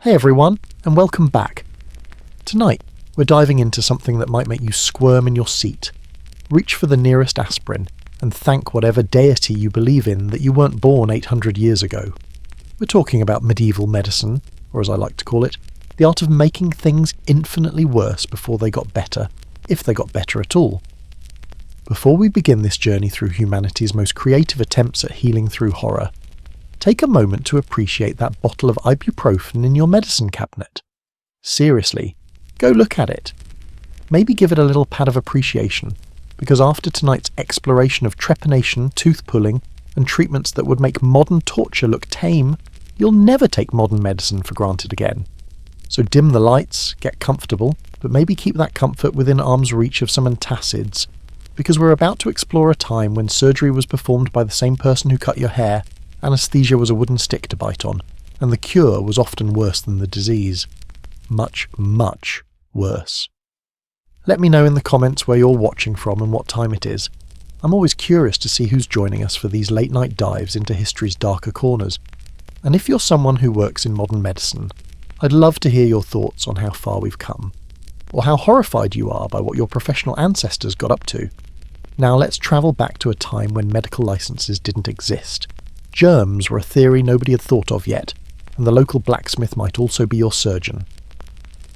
Hey everyone, and welcome back. Tonight, we're diving into something that might make you squirm in your seat. Reach for the nearest aspirin, and thank whatever deity you believe in that you weren't born 800 years ago. We're talking about medieval medicine, or as I like to call it, the art of making things infinitely worse before they got better, if they got better at all. Before we begin this journey through humanity's most creative attempts at healing through horror, take a moment to appreciate that bottle of ibuprofen in your medicine cabinet. Seriously, go look at it. Maybe give it a little pat of appreciation, because after tonight's exploration of trepanation, tooth pulling, and treatments that would make modern torture look tame, you'll never take modern medicine for granted again. So dim the lights, get comfortable, but maybe keep that comfort within arm's reach of some antacids, because we're about to explore a time when surgery was performed by the same person who cut your hair, anesthesia was a wooden stick to bite on, and the cure was often worse than the disease. Much, much worse. Let me know in the comments where you're watching from and what time it is. I'm always curious to see who's joining us for these late-night dives into history's darker corners. And if you're someone who works in modern medicine, I'd love to hear your thoughts on how far we've come, or how horrified you are by what your professional ancestors got up to. Now let's travel back to a time when medical licenses didn't exist. Germs were a theory nobody had thought of yet, and the local blacksmith might also be your surgeon.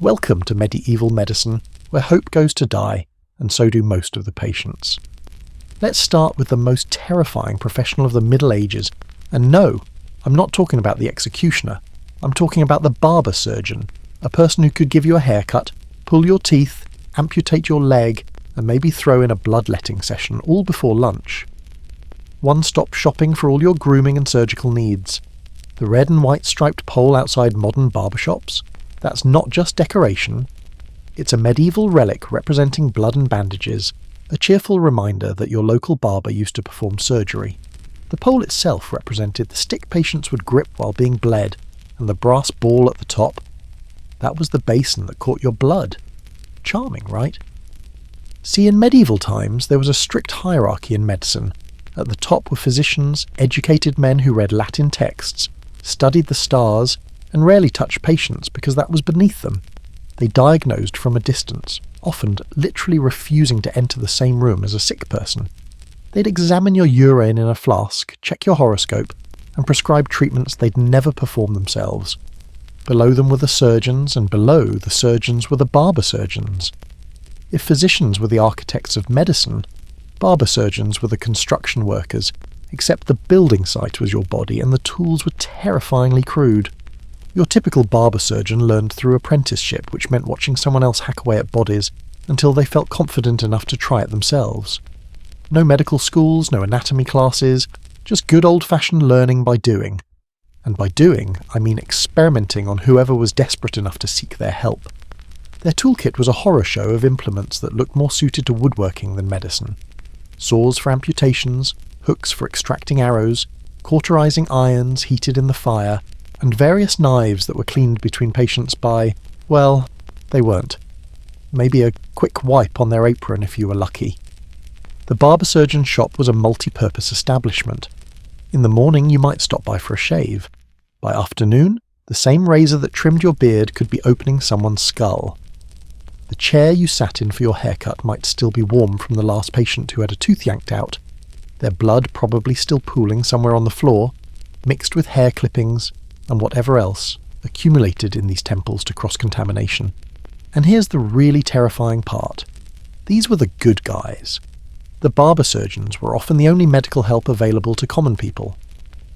Welcome to medieval medicine, where hope goes to die, and so do most of the patients. Let's start with the most terrifying professional of the Middle Ages, and no, I'm not talking about the executioner, I'm talking about the barber-surgeon, a person who could give you a haircut, pull your teeth, amputate your leg, and maybe throw in a bloodletting session all before lunch. One-stop shopping for all your grooming and surgical needs. The red and white striped pole outside modern barbershops? That's not just decoration. It's a medieval relic representing blood and bandages, a cheerful reminder that your local barber used to perform surgery. The pole itself represented the stick patients would grip while being bled, and the brass ball at the top. That was the basin that caught your blood. Charming, right? See, in medieval times there was a strict hierarchy in medicine. At the top were physicians, educated men who read Latin texts, studied the stars, and rarely touched patients because that was beneath them. They diagnosed from a distance, often literally refusing to enter the same room as a sick person. They'd examine your urine in a flask, check your horoscope, and prescribe treatments they'd never perform themselves. Below them were the surgeons, and below the surgeons were the barber-surgeons. If physicians were the architects of medicine, barber-surgeons were the construction workers, except the building site was your body and the tools were terrifyingly crude. Your typical barber-surgeon learned through apprenticeship, which meant watching someone else hack away at bodies until they felt confident enough to try it themselves. No medical schools, no anatomy classes, just good old-fashioned learning by doing. And by doing, I mean experimenting on whoever was desperate enough to seek their help. Their toolkit was a horror show of implements that looked more suited to woodworking than medicine. Saws for amputations, hooks for extracting arrows, cauterizing irons heated in the fire, and various knives that were cleaned between patients by, well, they weren't. Maybe a quick wipe on their apron if you were lucky. The barber-surgeon shop was a multi-purpose establishment. In the morning you might stop by for a shave. By afternoon, the same razor that trimmed your beard could be opening someone's skull. The chair you sat in for your haircut might still be warm from the last patient who had a tooth yanked out, their blood probably still pooling somewhere on the floor, mixed with hair clippings and whatever else accumulated in these temples to cross-contamination. And here's the really terrifying part. These were the good guys. The barber-surgeons were often the only medical help available to common people.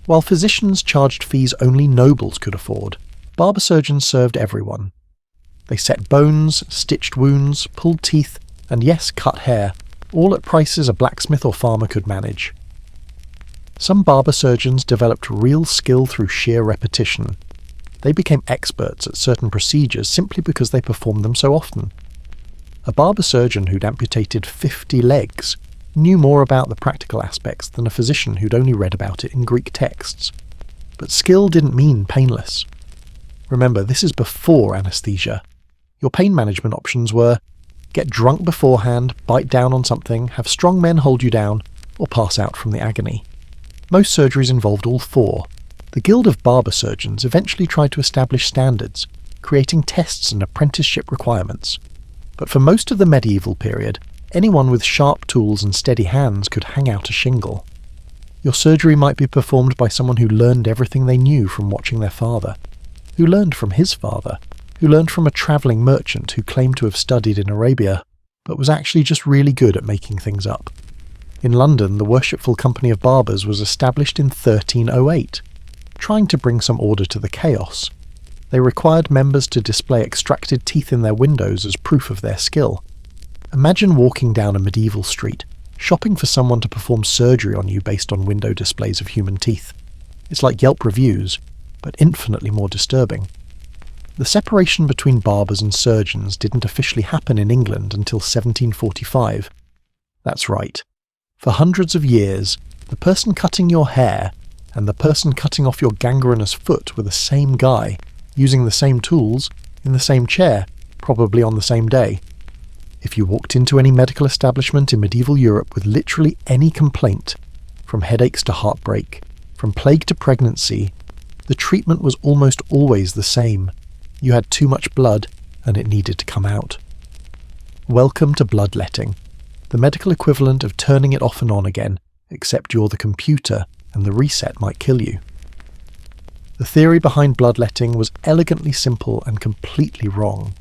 While physicians charged fees only nobles could afford, barber-surgeons served everyone. They set bones, stitched wounds, pulled teeth, and yes, cut hair, all at prices a blacksmith or farmer could manage. Some barber-surgeons developed real skill through sheer repetition. They became experts at certain procedures simply because they performed them so often. A barber-surgeon who'd amputated 50 legs knew more about the practical aspects than a physician who'd only read about it in Greek texts. But skill didn't mean painless. Remember, this is before anesthesia. Your pain management options were get drunk beforehand, bite down on something, have strong men hold you down, or pass out from the agony. Most surgeries involved all four, The Guild of Barber-Surgeons eventually tried to establish standards, creating tests and apprenticeship requirements. But for most of the medieval period, anyone with sharp tools and steady hands could hang out a shingle. Your surgery might be performed by someone who learned everything they knew from watching their father, who learned from his father, who learned from a travelling merchant who claimed to have studied in Arabia, but was actually just really good at making things up. In London, the Worshipful Company of Barbers was established in 1308, trying to bring some order to the chaos. They required members to display extracted teeth in their windows as proof of their skill. Imagine walking down a medieval street, shopping for someone to perform surgery on you based on window displays of human teeth. It's like Yelp reviews, but infinitely more disturbing. The separation between barbers and surgeons didn't officially happen in England until 1745. That's right. For hundreds of years, the person cutting your hair and the person cutting off your gangrenous foot were the same guy, using the same tools, in the same chair, probably on the same day. If you walked into any medical establishment in medieval Europe with literally any complaint, from headaches to heartbreak, from plague to pregnancy, the treatment was almost always the same. You had too much blood, and it needed to come out. Welcome to bloodletting, the medical equivalent of turning it off and on again, except you're the computer, and the reset might kill you. The theory behind bloodletting was elegantly simple and completely wrong.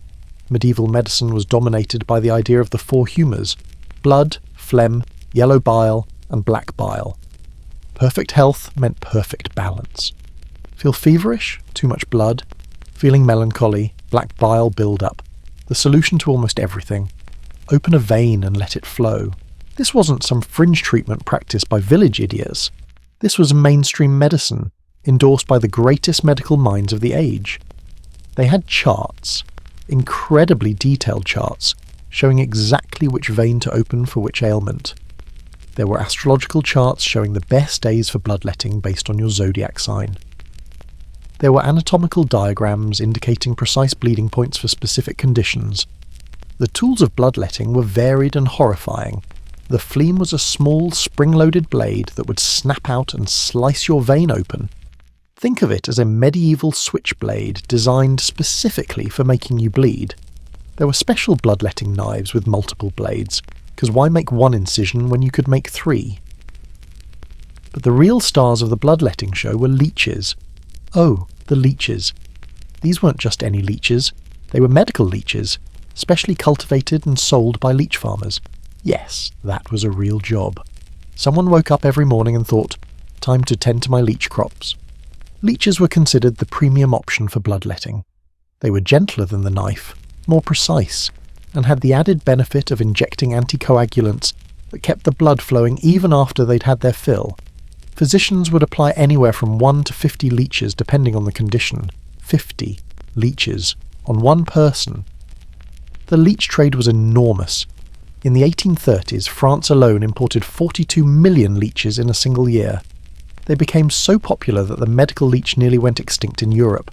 Medieval medicine was dominated by the idea of the four humours: blood, phlegm, yellow bile, and black bile. Perfect health meant perfect balance. Feel feverish? Too much blood. Feeling melancholy? Black bile build up. The solution to almost everything. Open a vein and let it flow. This wasn't some fringe treatment practiced by village idiots. This was mainstream medicine, endorsed by the greatest medical minds of the age. They had charts, incredibly detailed charts, showing exactly which vein to open for which ailment. There were astrological charts showing the best days for bloodletting based on your zodiac sign. There were anatomical diagrams indicating precise bleeding points for specific conditions. The tools of bloodletting were varied and horrifying. The phlegm was a small, spring-loaded blade that would snap out and slice your vein open. Think of it as a medieval switchblade designed specifically for making you bleed. There were special bloodletting knives with multiple blades, because why make one incision when you could make 3? But the real stars of the bloodletting show were leeches. Oh, the leeches. These weren't just any leeches. They were medical leeches, specially cultivated and sold by leech farmers. Yes, that was a real job. Someone woke up every morning and thought, time to tend to my leech crops. Leeches were considered the premium option for bloodletting. They were gentler than the knife, more precise, and had the added benefit of injecting anticoagulants that kept the blood flowing even after they'd had their fill. Physicians would apply anywhere from 1 to 50 leeches depending on the condition. 50 leeches on one person. The leech trade was enormous. In the 1830s, France alone imported 42 million leeches in a single year. They became so popular that the medical leech nearly went extinct in Europe.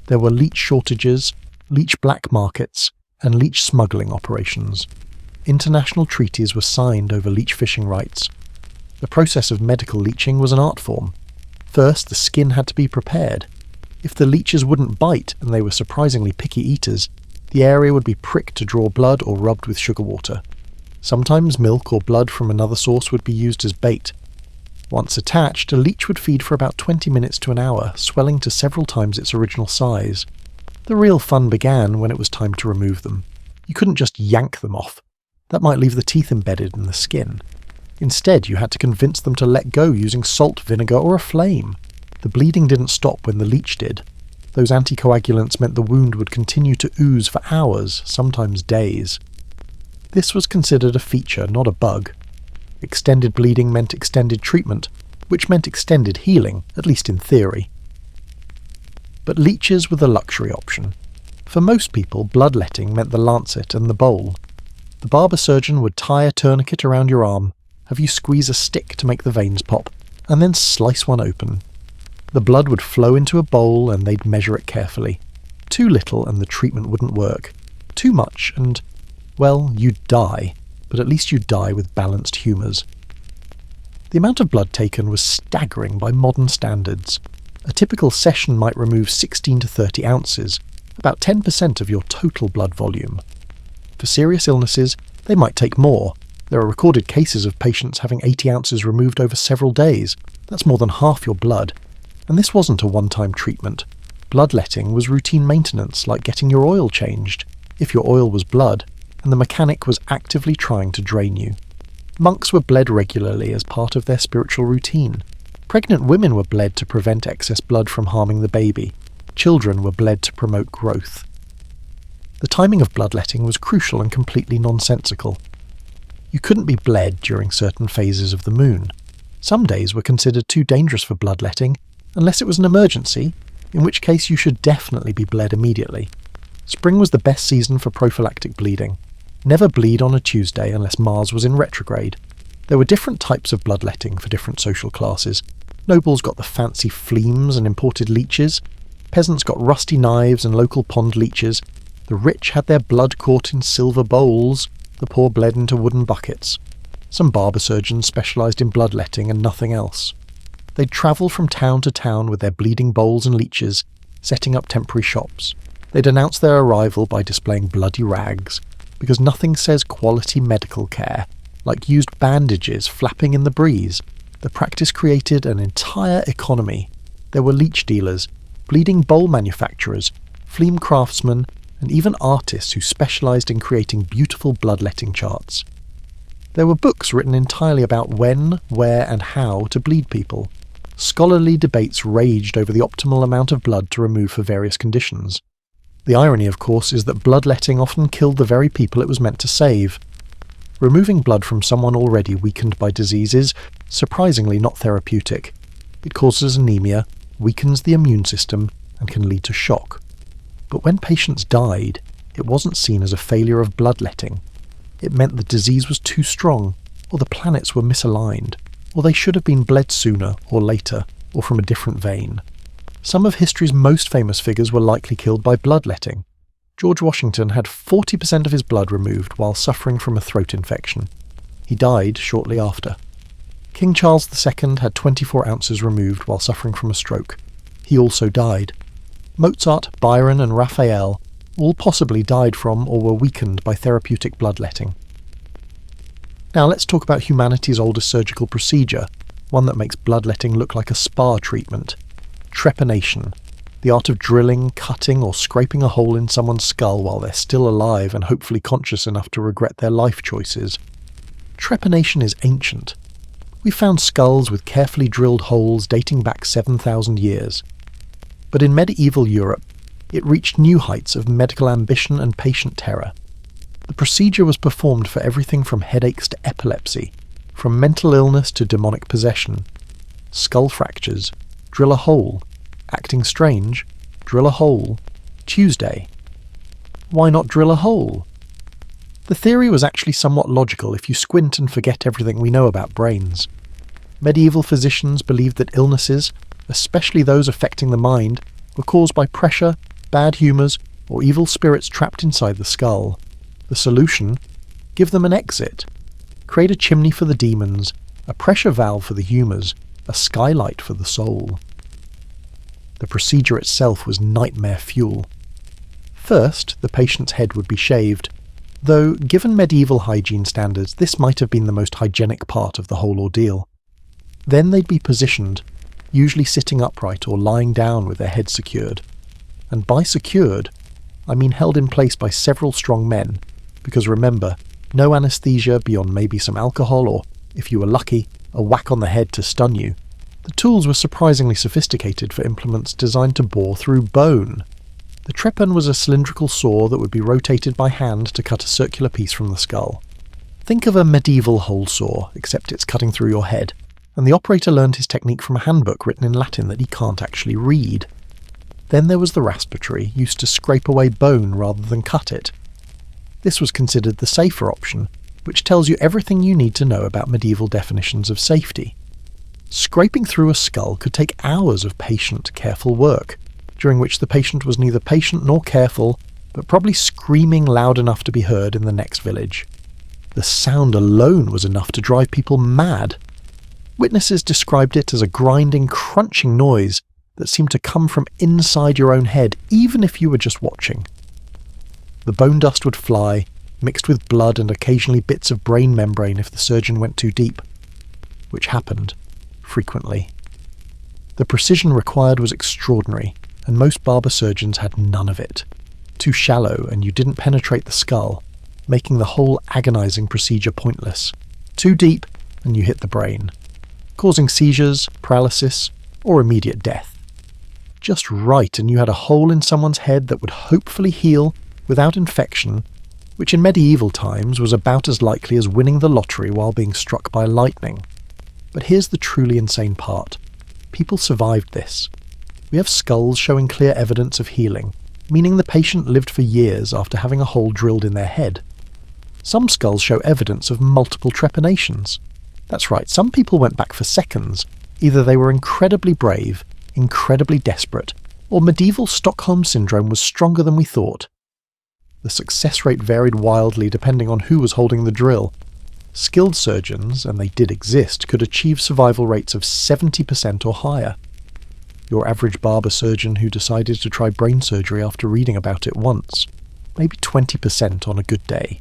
There were leech shortages, leech black markets, and leech smuggling operations. International treaties were signed over leech fishing rights. The process of medical leeching was an art form. First, the skin had to be prepared. If the leeches wouldn't bite, and they were surprisingly picky eaters, the area would be pricked to draw blood or rubbed with sugar water. Sometimes milk or blood from another source would be used as bait. Once attached, a leech would feed for about 20 minutes to an hour, swelling to several times its original size. The real fun began when it was time to remove them. You couldn't just yank them off. That might leave the teeth embedded in the skin. Instead, you had to convince them to let go using salt, vinegar, or a flame. The bleeding didn't stop when the leech did. Those anticoagulants meant the wound would continue to ooze for hours, sometimes days. This was considered a feature, not a bug. Extended bleeding meant extended treatment, which meant extended healing, at least in theory. But leeches were the luxury option. For most people, bloodletting meant the lancet and the bowl. The barber-surgeon would tie a tourniquet around your arm, have you squeeze a stick to make the veins pop, and then slice one open. The blood would flow into a bowl and they'd measure it carefully. Too little and the treatment wouldn't work. Too much and, well, you'd die, but at least you'd die with balanced humours. The amount of blood taken was staggering by modern standards. A typical session might remove 16 to 30 ounces, about 10% of your total blood volume. For serious illnesses, they might take more. There are recorded cases of patients having 80 ounces removed over several days. That's more than half your blood. And this wasn't a one-time treatment. Bloodletting was routine maintenance, like getting your oil changed, if your oil was blood, and the mechanic was actively trying to drain you. Monks were bled regularly as part of their spiritual routine. Pregnant women were bled to prevent excess blood from harming the baby. Children were bled to promote growth. The timing of bloodletting was crucial and completely nonsensical. You couldn't be bled during certain phases of the moon. Some days were considered too dangerous for bloodletting, unless it was an emergency, in which case you should definitely be bled immediately. Spring was the best season for prophylactic bleeding. Never bleed on a Tuesday unless Mars was in retrograde. There were different types of bloodletting for different social classes. Nobles got the fancy fleams and imported leeches. Peasants got rusty knives and local pond leeches. The rich had their blood caught in silver bowls. The poor bled into wooden buckets. Some barber-surgeons specialised in bloodletting and nothing else. They'd travel from town to town with their bleeding bowls and leeches, setting up temporary shops. They'd announce their arrival by displaying bloody rags, because nothing says quality medical care like used bandages flapping in the breeze. The practice created an entire economy. There were leech dealers, bleeding bowl manufacturers, fleam craftsmen, and even artists who specialised in creating beautiful bloodletting charts. There were books written entirely about when, where, and how to bleed people. Scholarly debates raged over the optimal amount of blood to remove for various conditions. The irony, of course, is that bloodletting often killed the very people it was meant to save. Removing blood from someone already weakened by disease is, surprisingly, not therapeutic. It causes anemia, weakens the immune system, and can lead to shock. But when patients died, it wasn't seen as a failure of bloodletting. It meant the disease was too strong, or the planets were misaligned, or they should have been bled sooner or later, or from a different vein. Some of history's most famous figures were likely killed by bloodletting. George Washington had 40% of his blood removed while suffering from a throat infection. He died shortly after. King Charles II had 24 ounces removed while suffering from a stroke. He also died. Mozart, Byron, and Raphael all possibly died from or were weakened by therapeutic bloodletting. Now let's talk about humanity's oldest surgical procedure, one that makes bloodletting look like a spa treatment. Trepanation, the art of drilling, cutting, or scraping a hole in someone's skull while they're still alive and hopefully conscious enough to regret their life choices. Trepanation is ancient. We found skulls with carefully drilled holes dating back 7,000 years. But in medieval Europe, it reached new heights of medical ambition and patient terror. The procedure was performed for everything from headaches to epilepsy, from mental illness to demonic possession. Skull fractures, drill a hole. Acting strange, drill a hole. Tuesday. Why not drill a hole? The theory was actually somewhat logical if you squint and forget everything we know about brains. Medieval physicians believed that illnesses, especially those affecting the mind, were caused by pressure, bad humours, or evil spirits trapped inside the skull. The solution? Give them an exit. Create a chimney for the demons, a pressure valve for the humours, a skylight for the soul. The procedure itself was nightmare fuel. First, the patient's head would be shaved, though, given medieval hygiene standards, this might have been the most hygienic part of the whole ordeal. Then they'd be positioned, usually sitting upright or lying down with their head secured. And by secured, I mean held in place by several strong men, because remember, no anaesthesia beyond maybe some alcohol or, if you were lucky, a whack on the head to stun you. The tools were surprisingly sophisticated for implements designed to bore through bone. The trepan was a cylindrical saw that would be rotated by hand to cut a circular piece from the skull. Think of a medieval hole saw, except it's cutting through your head, and the operator learned his technique from a handbook written in Latin that he can't actually read. Then there was the raspberry, used to scrape away bone rather than cut it. This was considered the safer option, which tells you everything you need to know about medieval definitions of safety. Scraping through a skull could take hours of patient, careful work, during which the patient was neither patient nor careful, but probably screaming loud enough to be heard in the next village. The sound alone was enough to drive people mad. Witnesses described it as a grinding, crunching noise, that seemed to come from inside your own head, even if you were just watching. The bone dust would fly, mixed with blood and occasionally bits of brain membrane if the surgeon went too deep, which happened frequently. The precision required was extraordinary, and most barber-surgeons had none of it. Too shallow, and you didn't penetrate the skull, making the whole agonizing procedure pointless. Too deep, and you hit the brain, causing seizures, paralysis, or immediate death. Just right, and you had a hole in someone's head that would hopefully heal without infection, which in medieval times was about as likely as winning the lottery while being struck by lightning. But here's the truly insane part. People survived this. We have skulls showing clear evidence of healing, meaning the patient lived for years after having a hole drilled in their head. Some skulls show evidence of multiple trepanations. That's right, some people went back for seconds. Either they were incredibly brave, incredibly desperate, or medieval Stockholm Syndrome was stronger than we thought. The success rate varied wildly depending on who was holding the drill. Skilled surgeons, and they did exist, could achieve survival rates of 70% or higher. Your average barber-surgeon who decided to try brain surgery after reading about it once, maybe 20% on a good day.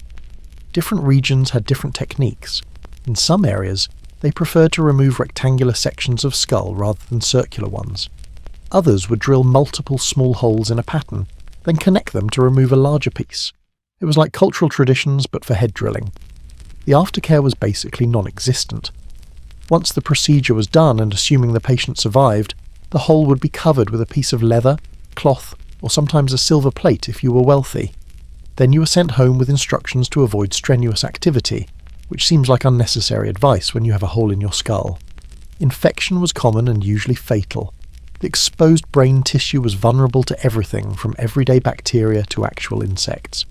Different regions had different techniques. In some areas, they preferred to remove rectangular sections of skull rather than circular ones. Others would drill multiple small holes in a pattern, then connect them to remove a larger piece. It was like cultural traditions, but for head drilling. The aftercare was basically non-existent. Once the procedure was done and assuming the patient survived, the hole would be covered with a piece of leather, cloth, or sometimes a silver plate if you were wealthy. Then you were sent home with instructions to avoid strenuous activity, which seems like unnecessary advice when you have a hole in your skull. Infection was common and usually fatal. The exposed brain tissue was vulnerable to everything from everyday bacteria to actual insects.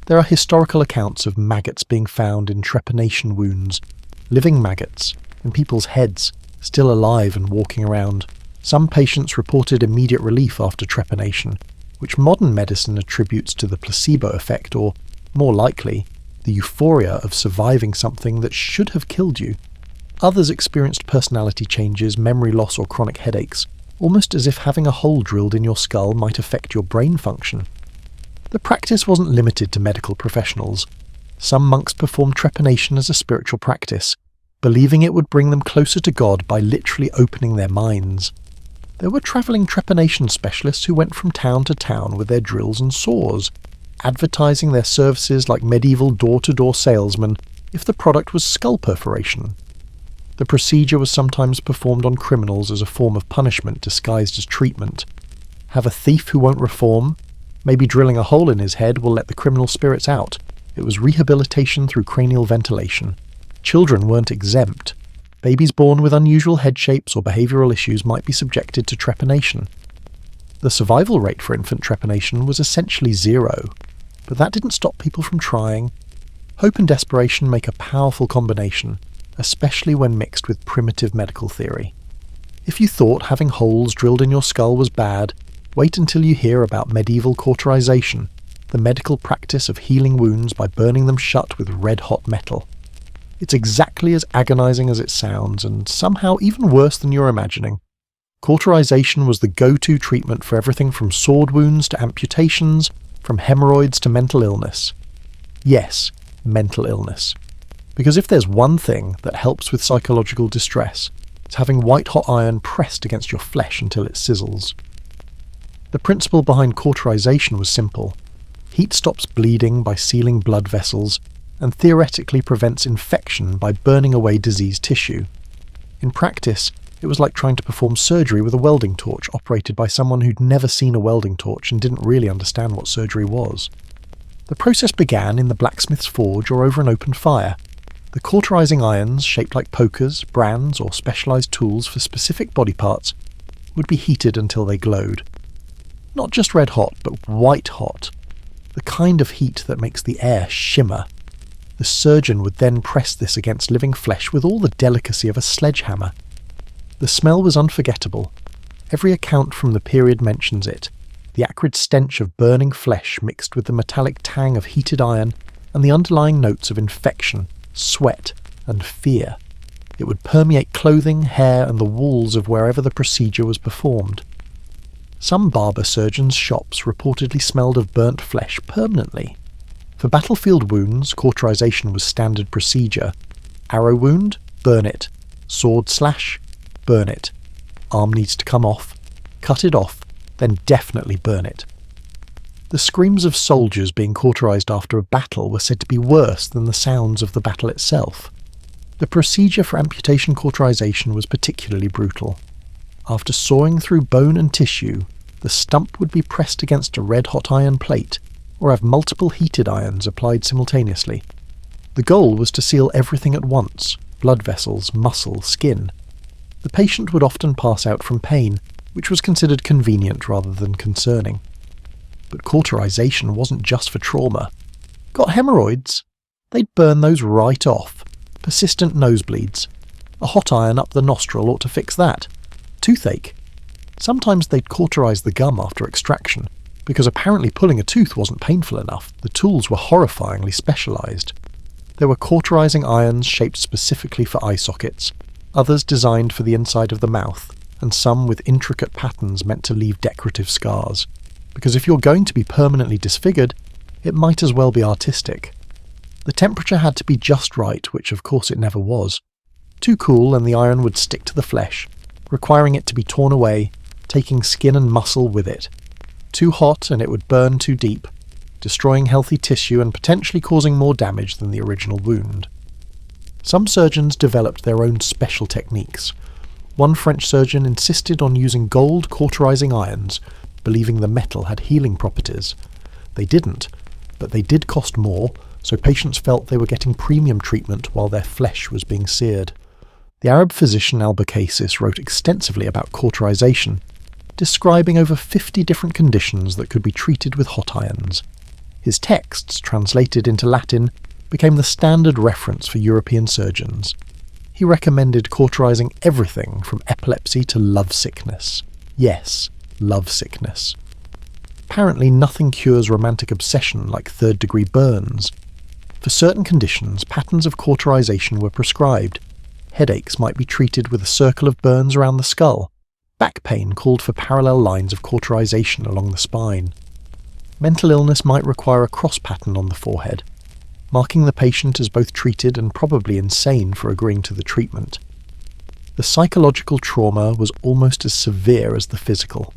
There are historical accounts of maggots being found in trepanation wounds, living maggots, in people's heads, still alive and walking around. Some patients reported immediate relief after trepanation, which modern medicine attributes to the placebo effect or, more likely, the euphoria of surviving something that should have killed you. Others experienced personality changes, memory loss or chronic headaches, almost as if having a hole drilled in your skull might affect your brain function. The practice wasn't limited to medical professionals. Some monks performed trepanation as a spiritual practice, believing it would bring them closer to God by literally opening their minds. There were travelling trepanation specialists who went from town to town with their drills and saws, advertising their services like medieval door-to-door salesmen if the product was skull perforation. The procedure was sometimes performed on criminals as a form of punishment disguised as treatment. Have a thief who won't reform? Maybe drilling a hole in his head will let the criminal spirits out. It was rehabilitation through cranial ventilation. Children weren't exempt. Babies born with unusual head shapes or behavioural issues might be subjected to trepanation. The survival rate for infant trepanation was essentially zero, but that didn't stop people from trying. Hope and desperation make a powerful combination, especially when mixed with primitive medical theory. If you thought having holes drilled in your skull was bad, wait until you hear about medieval cauterization, the medical practice of healing wounds by burning them shut with red-hot metal. It's exactly as agonizing as it sounds, and somehow even worse than you're imagining. Cauterization was the go-to treatment for everything from sword wounds to amputations, from hemorrhoids to mental illness. Yes, mental illness. Because if there's one thing that helps with psychological distress, it's having white-hot iron pressed against your flesh until it sizzles. The principle behind cauterization was simple. Heat stops bleeding by sealing blood vessels, and theoretically prevents infection by burning away diseased tissue. In practice, it was like trying to perform surgery with a welding torch operated by someone who'd never seen a welding torch and didn't really understand what surgery was. The process began in the blacksmith's forge or over an open fire. The cauterizing irons, shaped like pokers, brands, or specialized tools for specific body parts, would be heated until they glowed. Not just red hot, but white hot. The kind of heat that makes the air shimmer. The surgeon would then press this against living flesh with all the delicacy of a sledgehammer. The smell was unforgettable. Every account from the period mentions it. The acrid stench of burning flesh mixed with the metallic tang of heated iron and the underlying notes of infection, sweat, and fear. It would permeate clothing, hair, and the walls of wherever the procedure was performed. Some barber-surgeons' shops reportedly smelled of burnt flesh permanently. For battlefield wounds, cauterization was standard procedure. Arrow wound? Burn it. Sword slash? Burn it. Arm needs to come off. Cut it off, then definitely burn it. The screams of soldiers being cauterized after a battle were said to be worse than the sounds of the battle itself. The procedure for amputation cauterization was particularly brutal. After sawing through bone and tissue, the stump would be pressed against a red-hot iron plate, or have multiple heated irons applied simultaneously. The goal was to seal everything at once: blood vessels, muscle, skin. The patient would often pass out from pain, which was considered convenient rather than concerning. But cauterization wasn't just for trauma. Got hemorrhoids? They'd burn those right off. Persistent nosebleeds. A hot iron up the nostril ought to fix that. Toothache? Sometimes they'd cauterize the gum after extraction, because apparently pulling a tooth wasn't painful enough. The tools were horrifyingly specialized. There were cauterizing irons shaped specifically for eye sockets, others designed for the inside of the mouth, and some with intricate patterns meant to leave decorative scars. Because if you're going to be permanently disfigured, it might as well be artistic. The temperature had to be just right, which of course it never was. Too cool and the iron would stick to the flesh, requiring it to be torn away, taking skin and muscle with it. Too hot and it would burn too deep, destroying healthy tissue and potentially causing more damage than the original wound. Some surgeons developed their own special techniques. One French surgeon insisted on using gold cauterizing irons, believing the metal had healing properties. They didn't, but they did cost more, so patients felt they were getting premium treatment while their flesh was being seared. The Arab physician Albucasis wrote extensively about cauterization, describing over 50 different conditions that could be treated with hot irons. His texts, translated into Latin, became the standard reference for European surgeons. He recommended cauterizing everything from epilepsy to lovesickness. Yes, lovesickness. Apparently nothing cures romantic obsession like third-degree burns. For certain conditions, patterns of cauterization were prescribed. Headaches might be treated with a circle of burns around the skull. Back pain called for parallel lines of cauterization along the spine. Mental illness might require a cross pattern on the forehead, marking the patient as both treated and probably insane for agreeing to the treatment. The psychological trauma was almost as severe as the physical.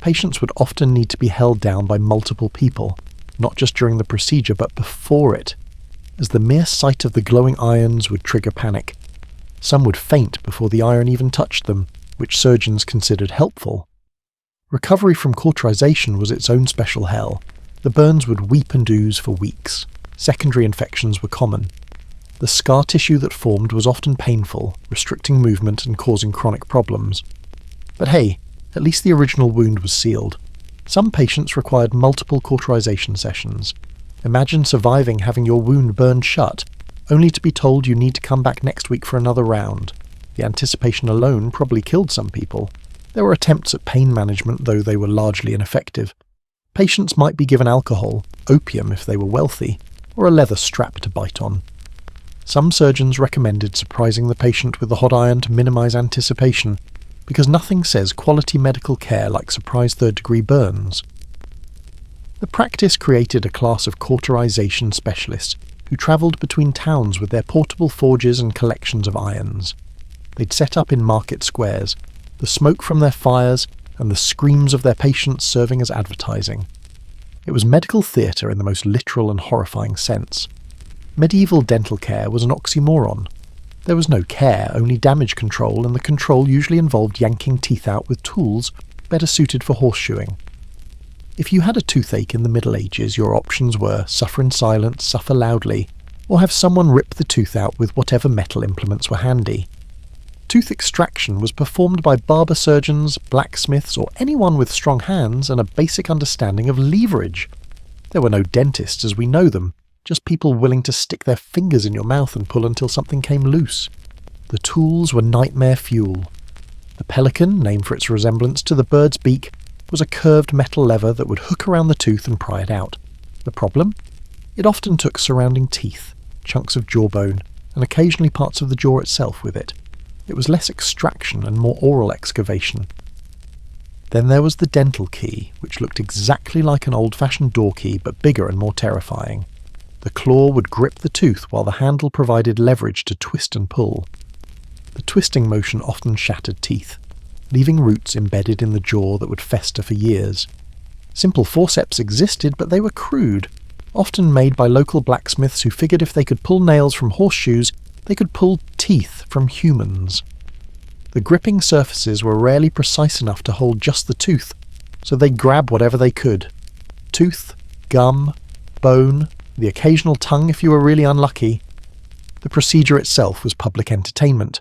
Patients would often need to be held down by multiple people, not just during the procedure but before it, as the mere sight of the glowing irons would trigger panic. Some would faint before the iron even touched them, which surgeons considered helpful. Recovery from cauterization was its own special hell. The burns would weep and ooze for weeks. Secondary infections were common. The scar tissue that formed was often painful, restricting movement and causing chronic problems. But hey, at least the original wound was sealed. Some patients required multiple cauterization sessions. Imagine surviving having your wound burned shut, only to be told you need to come back next week for another round. The anticipation alone probably killed some people. There were attempts at pain management, though they were largely ineffective. Patients might be given alcohol, opium if they were wealthy, or a leather strap to bite on. Some surgeons recommended surprising the patient with the hot iron to minimize anticipation, because nothing says quality medical care like surprise third-degree burns. The practice created a class of cauterization specialists who travelled between towns with their portable forges and collections of irons. They'd set up in market squares, the smoke from their fires and the screams of their patients serving as advertising. It was medical theatre in the most literal and horrifying sense. Medieval dental care was an oxymoron. There was no care, only damage control, and the control usually involved yanking teeth out with tools better suited for horseshoeing. If you had a toothache in the Middle Ages, your options were suffer in silence, suffer loudly, or have someone rip the tooth out with whatever metal implements were handy. Tooth extraction was performed by barber-surgeons, blacksmiths, or anyone with strong hands and a basic understanding of leverage. There were no dentists as we know them, just people willing to stick their fingers in your mouth and pull until something came loose. The tools were nightmare fuel. The pelican, named for its resemblance to the bird's beak, was a curved metal lever that would hook around the tooth and pry it out. The problem? It often took surrounding teeth, chunks of jawbone, and occasionally parts of the jaw itself with it. It was less extraction and more oral excavation. Then there was the dental key, which looked exactly like an old-fashioned door key but bigger and more terrifying. The claw would grip the tooth while the handle provided leverage to twist and pull. The twisting motion often shattered teeth, leaving roots embedded in the jaw that would fester for years. Simple forceps existed, but they were crude, often made by local blacksmiths who figured if they could pull nails from horseshoes, they could pull teeth from humans. The gripping surfaces were rarely precise enough to hold just the tooth, so they'd grab whatever they could. Tooth, gum, bone, the occasional tongue if you were really unlucky. The procedure itself was public entertainment.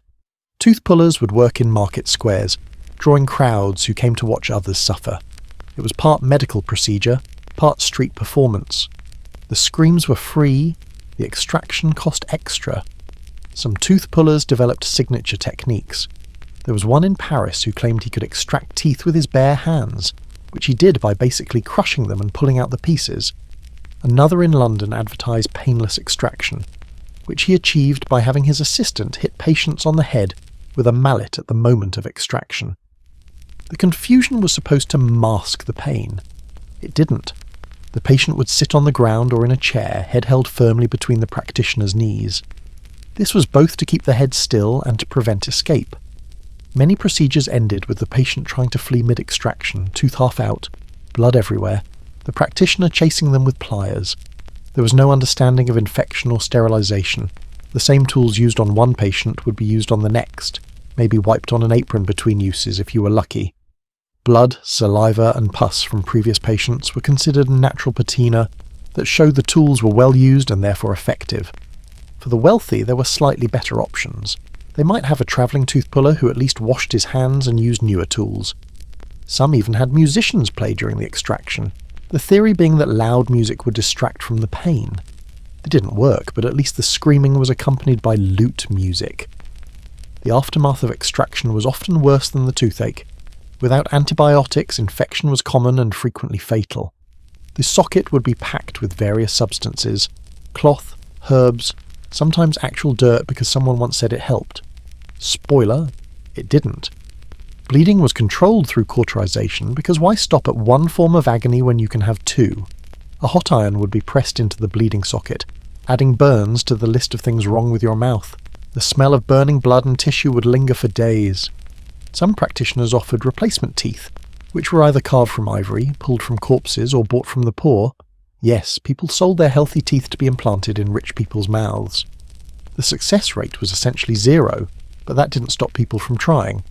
Tooth pullers would work in market squares, drawing crowds who came to watch others suffer. It was part medical procedure, part street performance. The screams were free, the extraction cost extra. Some tooth pullers developed signature techniques. There was one in Paris who claimed he could extract teeth with his bare hands, which he did by basically crushing them and pulling out the pieces. Another in London advertised painless extraction, which he achieved by having his assistant hit patients on the head with a mallet at the moment of extraction. The confusion was supposed to mask the pain. It didn't. The patient would sit on the ground or in a chair, head held firmly between the practitioner's knees. This was both to keep the head still and to prevent escape. Many procedures ended with the patient trying to flee mid-extraction, tooth half out, blood everywhere, the practitioner chasing them with pliers. There was no understanding of infection or sterilization. The same tools used on one patient would be used on the next, maybe wiped on an apron between uses if you were lucky. Blood, saliva, and pus from previous patients were considered a natural patina that showed the tools were well used and therefore effective. For the wealthy, there were slightly better options. They might have a travelling tooth puller who at least washed his hands and used newer tools. Some even had musicians play during the extraction, the theory being that loud music would distract from the pain. It didn't work, but at least the screaming was accompanied by lute music. The aftermath of extraction was often worse than the toothache. Without antibiotics, infection was common and frequently fatal. The socket would be packed with various substances, cloth, herbs, sometimes actual dirt because someone once said it helped. Spoiler, it didn't. Bleeding was controlled through cauterization because why stop at one form of agony when you can have two? A hot iron would be pressed into the bleeding socket, adding burns to the list of things wrong with your mouth. The smell of burning blood and tissue would linger for days. Some practitioners offered replacement teeth, which were either carved from ivory, pulled from corpses, or bought from the poor. Yes, people sold their healthy teeth to be implanted in rich people's mouths. The success rate was essentially zero, but that didn't stop people from trying.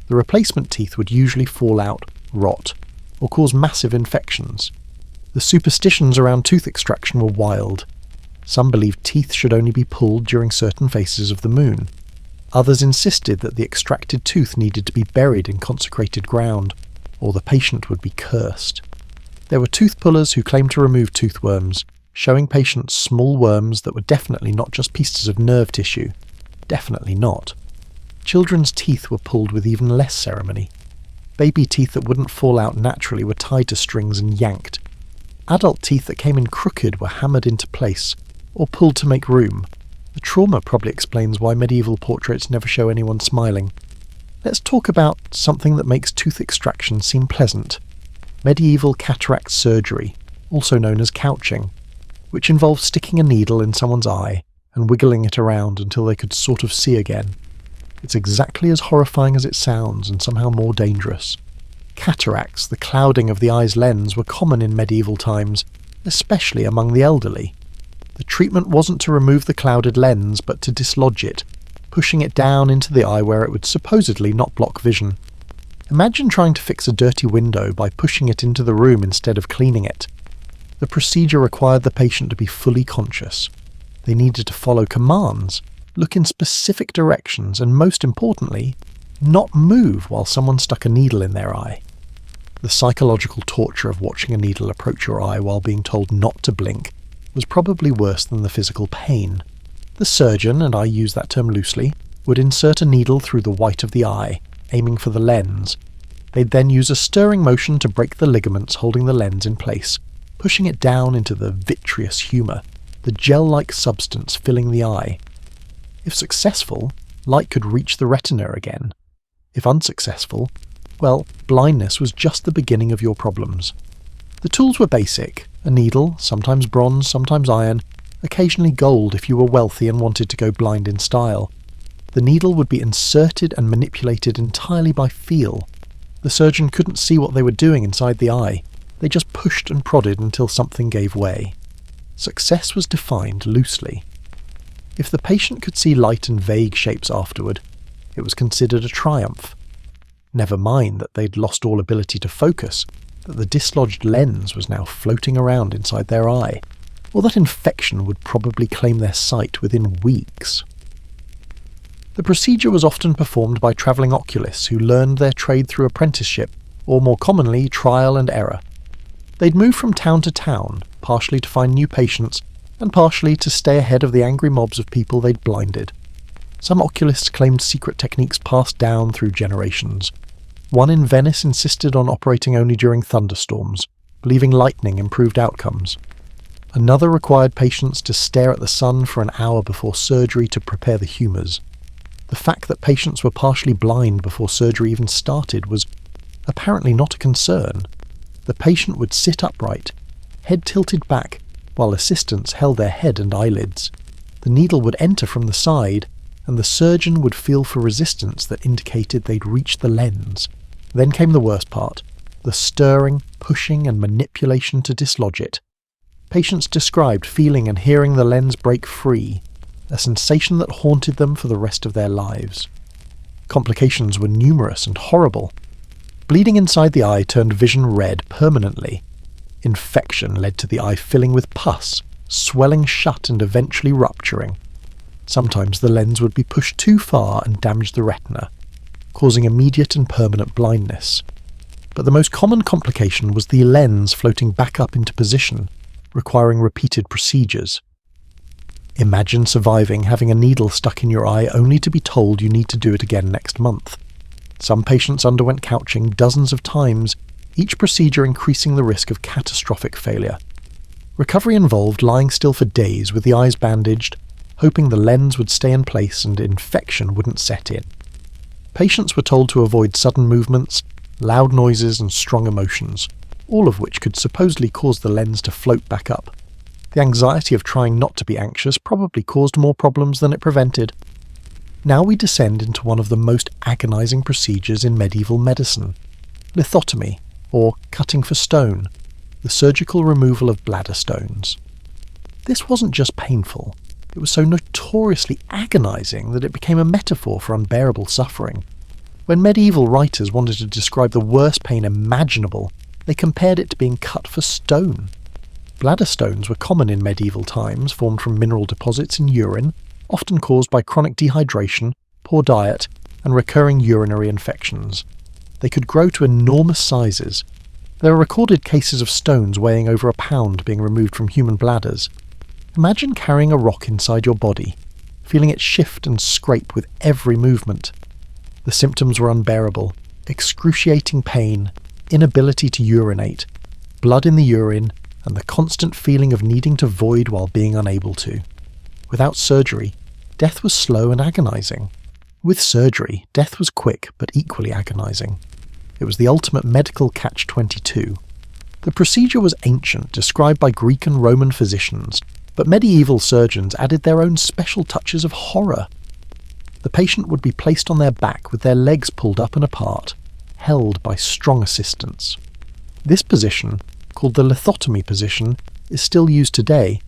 The replacement teeth would usually fall out, rot, or cause massive infections. The superstitions around tooth extraction were wild. Some believed teeth should only be pulled during certain phases of the moon. Others insisted that the extracted tooth needed to be buried in consecrated ground, or the patient would be cursed. There were tooth pullers who claimed to remove toothworms, showing patients small worms that were definitely not just pieces of nerve tissue. Definitely not. Children's teeth were pulled with even less ceremony. Baby teeth that wouldn't fall out naturally were tied to strings and yanked. Adult teeth that came in crooked were hammered into place, or pulled to make room. The trauma probably explains why medieval portraits never show anyone smiling. Let's talk about something that makes tooth extraction seem pleasant. Medieval cataract surgery, also known as couching, which involves sticking a needle in someone's eye and wiggling it around until they could sort of see again. It's exactly as horrifying as it sounds and somehow more dangerous. Cataracts, the clouding of the eye's lens, were common in medieval times, especially among the elderly. The treatment wasn't to remove the clouded lens, but to dislodge it, pushing it down into the eye where it would supposedly not block vision. Imagine trying to fix a dirty window by pushing it into the room instead of cleaning it. The procedure required the patient to be fully conscious. They needed to follow commands, look in specific directions, and most importantly, not move while someone stuck a needle in their eye. The psychological torture of watching a needle approach your eye while being told not to blink was probably worse than the physical pain. The surgeon, and I use that term loosely, would insert a needle through the white of the eye, aiming for the lens. They'd then use a stirring motion to break the ligaments holding the lens in place, pushing it down into the vitreous humour, the gel-like substance filling the eye. If successful, light could reach the retina again. If unsuccessful, Well, blindness was just the beginning of your problems. The tools were basic: a needle, sometimes bronze, sometimes iron, occasionally gold if you were wealthy and wanted to go blind in style. The needle would be inserted and manipulated entirely by feel. The surgeon couldn't see what they were doing inside the eye. They just pushed and prodded until something gave way. Success was defined loosely. If the patient could see light and vague shapes afterward, it was considered a triumph. Never mind that they'd lost all ability to focus, that the dislodged lens was now floating around inside their eye, or that infection would probably claim their sight within weeks. The procedure was often performed by travelling oculists who learned their trade through apprenticeship, or more commonly, trial and error. They'd move from town to town, partially to find new patients, and partially to stay ahead of the angry mobs of people they'd blinded. Some oculists claimed secret techniques passed down through generations. One in Venice insisted on operating only during thunderstorms, believing lightning improved outcomes. Another required patients to stare at the sun for an hour before surgery to prepare the humours. The fact that patients were partially blind before surgery even started was apparently not a concern. The patient would sit upright, head tilted back, while assistants held their head and eyelids. The needle would enter from the side, and the surgeon would feel for resistance that indicated they'd reached the lens. Then came the worst part: the stirring, pushing and manipulation to dislodge it. Patients described feeling and hearing the lens break free, a sensation that haunted them for the rest of their lives. Complications were numerous and horrible. Bleeding inside the eye turned vision red permanently. Infection led to the eye filling with pus, swelling shut and eventually rupturing. Sometimes the lens would be pushed too far and damage the retina, causing immediate and permanent blindness. But the most common complication was the lens floating back up into position, requiring repeated procedures. Imagine surviving having a needle stuck in your eye only to be told you need to do it again next month. Some patients underwent couching dozens of times, each procedure increasing the risk of catastrophic failure. Recovery involved lying still for days with the eyes bandaged, hoping the lens would stay in place and infection wouldn't set in. Patients were told to avoid sudden movements, loud noises and strong emotions, all of which could supposedly cause the lens to float back up. The anxiety of trying not to be anxious probably caused more problems than it prevented. Now we descend into one of the most agonizing procedures in medieval medicine: lithotomy, or cutting for stone, the surgical removal of bladder stones. This wasn't just painful, it was so notoriously agonizing that it became a metaphor for unbearable suffering. When medieval writers wanted to describe the worst pain imaginable, they compared it to being cut for stone. Bladder stones were common in medieval times, formed from mineral deposits in urine, often caused by chronic dehydration, poor diet, and recurring urinary infections. They could grow to enormous sizes. There are recorded cases of stones weighing over a pound being removed from human bladders. Imagine carrying a rock inside your body, feeling it shift and scrape with every movement. The symptoms were unbearable: excruciating pain, inability to urinate, blood in the urine, and the constant feeling of needing to void while being unable to. Without surgery, death was slow and agonizing. With surgery, death was quick but equally agonizing. It was the ultimate medical catch-22. The procedure was ancient, described by Greek and Roman physicians, but medieval surgeons added their own special touches of horror. The patient would be placed on their back with their legs pulled up and apart, held by strong assistants. This position, called the lithotomy position, is still used today,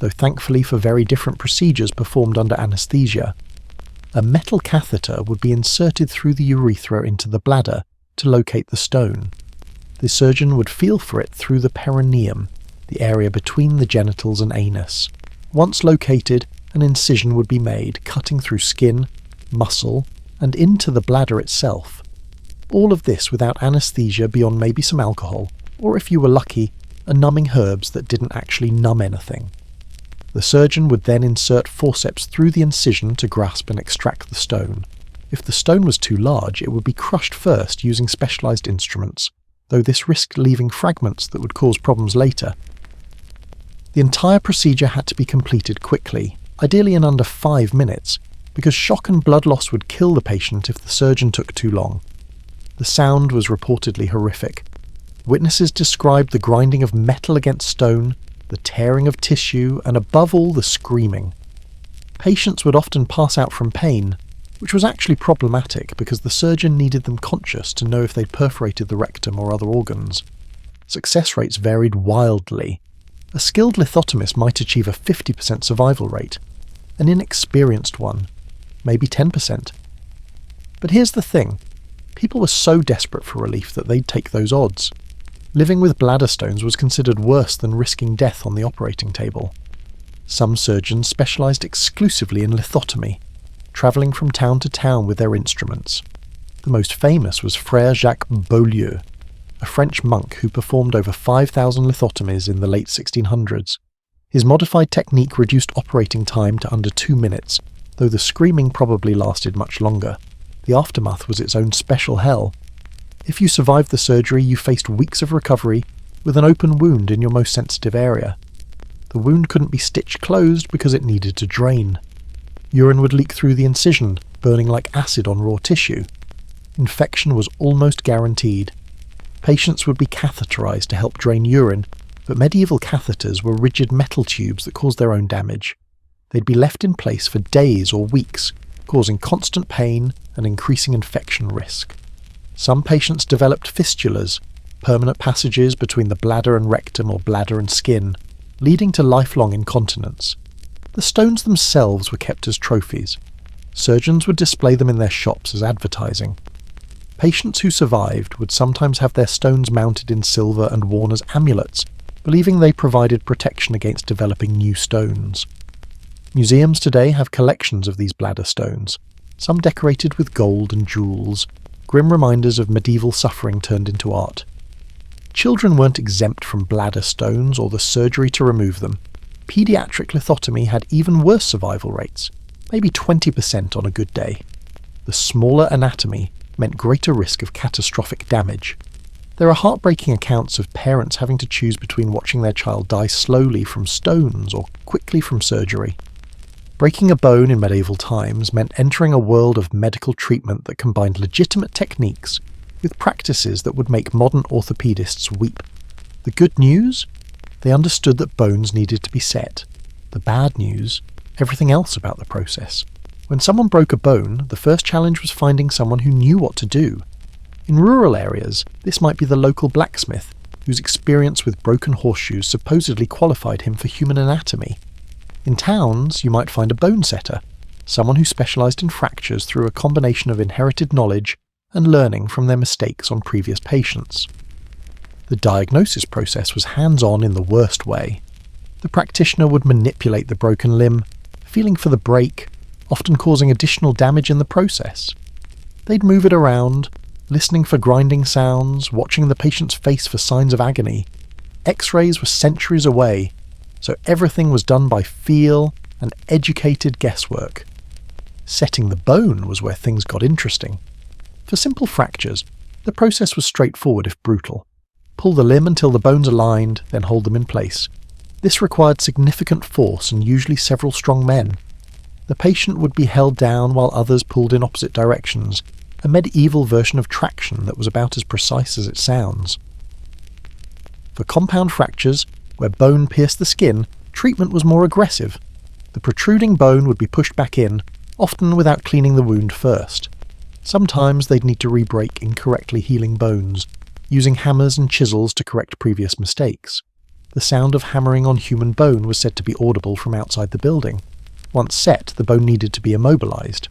though thankfully for very different procedures performed under anaesthesia. A metal catheter would be inserted through the urethra into the bladder to locate the stone. The surgeon would feel for it through the perineum, the area between the genitals and anus. Once located, an incision would be made, cutting through skin, muscle, and into the bladder itself. All of this without anaesthesia beyond maybe some alcohol, or if you were lucky, a numbing herbs that didn't actually numb anything. The surgeon would then insert forceps through the incision to grasp and extract the stone. If the stone was too large, it would be crushed first using specialised instruments, though this risked leaving fragments that would cause problems later. The entire procedure had to be completed quickly, ideally in under 5 minutes, because shock and blood loss would kill the patient if the surgeon took too long. The sound was reportedly horrific. Witnesses described the grinding of metal against stone, the tearing of tissue, and above all the screaming. Patients would often pass out from pain, which was actually problematic because the surgeon needed them conscious to know if they'd perforated the rectum or other organs. Success rates varied wildly. A skilled lithotomist might achieve a 50% survival rate, an inexperienced one, maybe 10%. But here's the thing, people were so desperate for relief that they'd take those odds. Living with bladder stones was considered worse than risking death on the operating table. Some surgeons specialised exclusively in lithotomy, travelling from town to town with their instruments. The most famous was Frère Jacques Beaulieu, a French monk who performed over 5,000 lithotomies in the late 1600s. His modified technique reduced operating time to under 2 minutes, though the screaming probably lasted much longer. The aftermath was its own special hell. If you survived the surgery, you faced weeks of recovery with an open wound in your most sensitive area. The wound couldn't be stitched closed because it needed to drain. Urine would leak through the incision, burning like acid on raw tissue. Infection was almost guaranteed. Patients would be catheterized to help drain urine, but medieval catheters were rigid metal tubes that caused their own damage. They'd be left in place for days or weeks, causing constant pain and increasing infection risk. Some patients developed fistulas, permanent passages between the bladder and rectum or bladder and skin, leading to lifelong incontinence. The stones themselves were kept as trophies. Surgeons would display them in their shops as advertising. Patients who survived would sometimes have their stones mounted in silver and worn as amulets, believing they provided protection against developing new stones. Museums today have collections of these bladder stones, some decorated with gold and jewels, grim reminders of medieval suffering turned into art. Children weren't exempt from bladder stones or the surgery to remove them. Pediatric lithotomy had even worse survival rates, maybe 20% on a good day. The smaller anatomy meant greater risk of catastrophic damage. There are heartbreaking accounts of parents having to choose between watching their child die slowly from stones or quickly from surgery. Breaking a bone in medieval times meant entering a world of medical treatment that combined legitimate techniques with practices that would make modern orthopedists weep. The good news? They understood that bones needed to be set. The bad news? Everything else about the process. When someone broke a bone, the first challenge was finding someone who knew what to do. In rural areas, this might be the local blacksmith, whose experience with broken horseshoes supposedly qualified him for human anatomy. In towns, you might find a bone setter, someone who specialised in fractures through a combination of inherited knowledge and learning from their mistakes on previous patients. The diagnosis process was hands-on in the worst way. The practitioner would manipulate the broken limb, feeling for the break, often causing additional damage in the process. They'd move it around, listening for grinding sounds, watching the patient's face for signs of agony. X-rays were centuries away, so everything was done by feel and educated guesswork. Setting the bone was where things got interesting. For simple fractures, the process was straightforward if brutal. Pull the limb until the bones aligned, then hold them in place. This required significant force and usually several strong men. The patient would be held down while others pulled in opposite directions, a medieval version of traction that was about as precise as it sounds. For compound fractures, where bone pierced the skin, treatment was more aggressive. The protruding bone would be pushed back in, often without cleaning the wound first. Sometimes they'd need to re-break incorrectly healing bones, using hammers and chisels to correct previous mistakes. The sound of hammering on human bone was said to be audible from outside the building. Once set, the bone needed to be immobilized.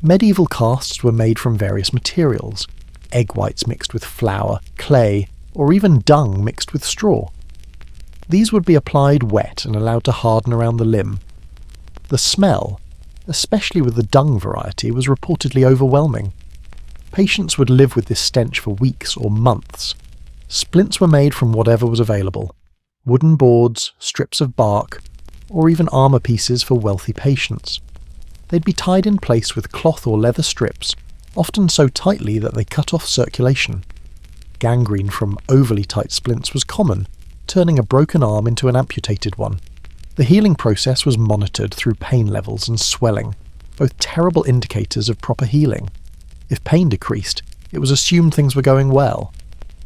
Medieval casts were made from various materials, egg whites mixed with flour, clay, or even dung mixed with straw. These would be applied wet and allowed to harden around the limb. The smell, especially with the dung variety, was reportedly overwhelming. Patients would live with this stench for weeks or months. Splints were made from whatever was available: wooden boards, strips of bark, or even armour pieces for wealthy patients. They'd be tied in place with cloth or leather strips, often so tightly that they cut off circulation. Gangrene from overly tight splints was common, turning a broken arm into an amputated one. The healing process was monitored through pain levels and swelling, both terrible indicators of proper healing. If pain decreased, it was assumed things were going well.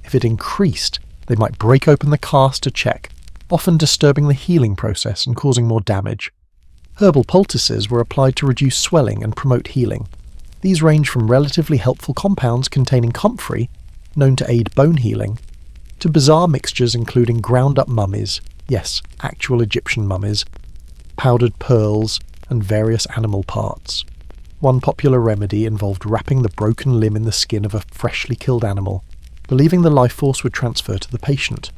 If it increased, they might break open the cast to check, often disturbing the healing process and causing more damage. Herbal poultices were applied to reduce swelling and promote healing. These range from relatively helpful compounds containing comfrey, known to aid bone healing, to bizarre mixtures including ground-up mummies, yes, actual Egyptian mummies, powdered pearls, and various animal parts. One popular remedy involved wrapping the broken limb in the skin of a freshly killed animal, believing the life force would transfer to the patient.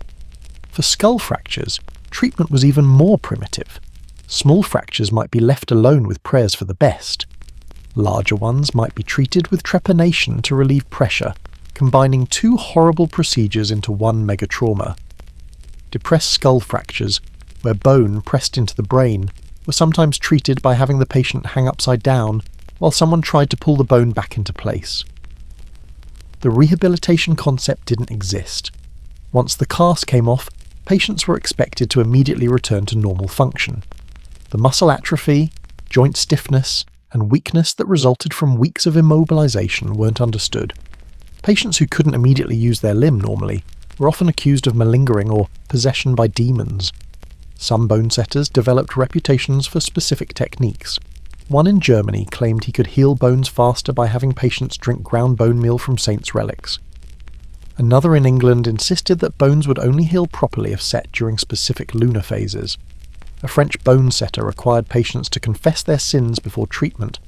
For skull fractures, treatment was even more primitive. Small fractures might be left alone with prayers for the best. Larger ones might be treated with trepanation to relieve pressure, combining two horrible procedures into one megatrauma. Depressed skull fractures, where bone pressed into the brain, were sometimes treated by having the patient hang upside down while someone tried to pull the bone back into place. The rehabilitation concept didn't exist. Once the cast came off, patients were expected to immediately return to normal function. The muscle atrophy, joint stiffness, and weakness that resulted from weeks of immobilization weren't understood. Patients who couldn't immediately use their limb normally were often accused of malingering or possession by demons. Some bone setters developed reputations for specific techniques. One in Germany claimed he could heal bones faster by having patients drink ground bone meal from saints' relics. Another in England insisted that bones would only heal properly if set during specific lunar phases. A French bone setter required patients to confess their sins before treatment,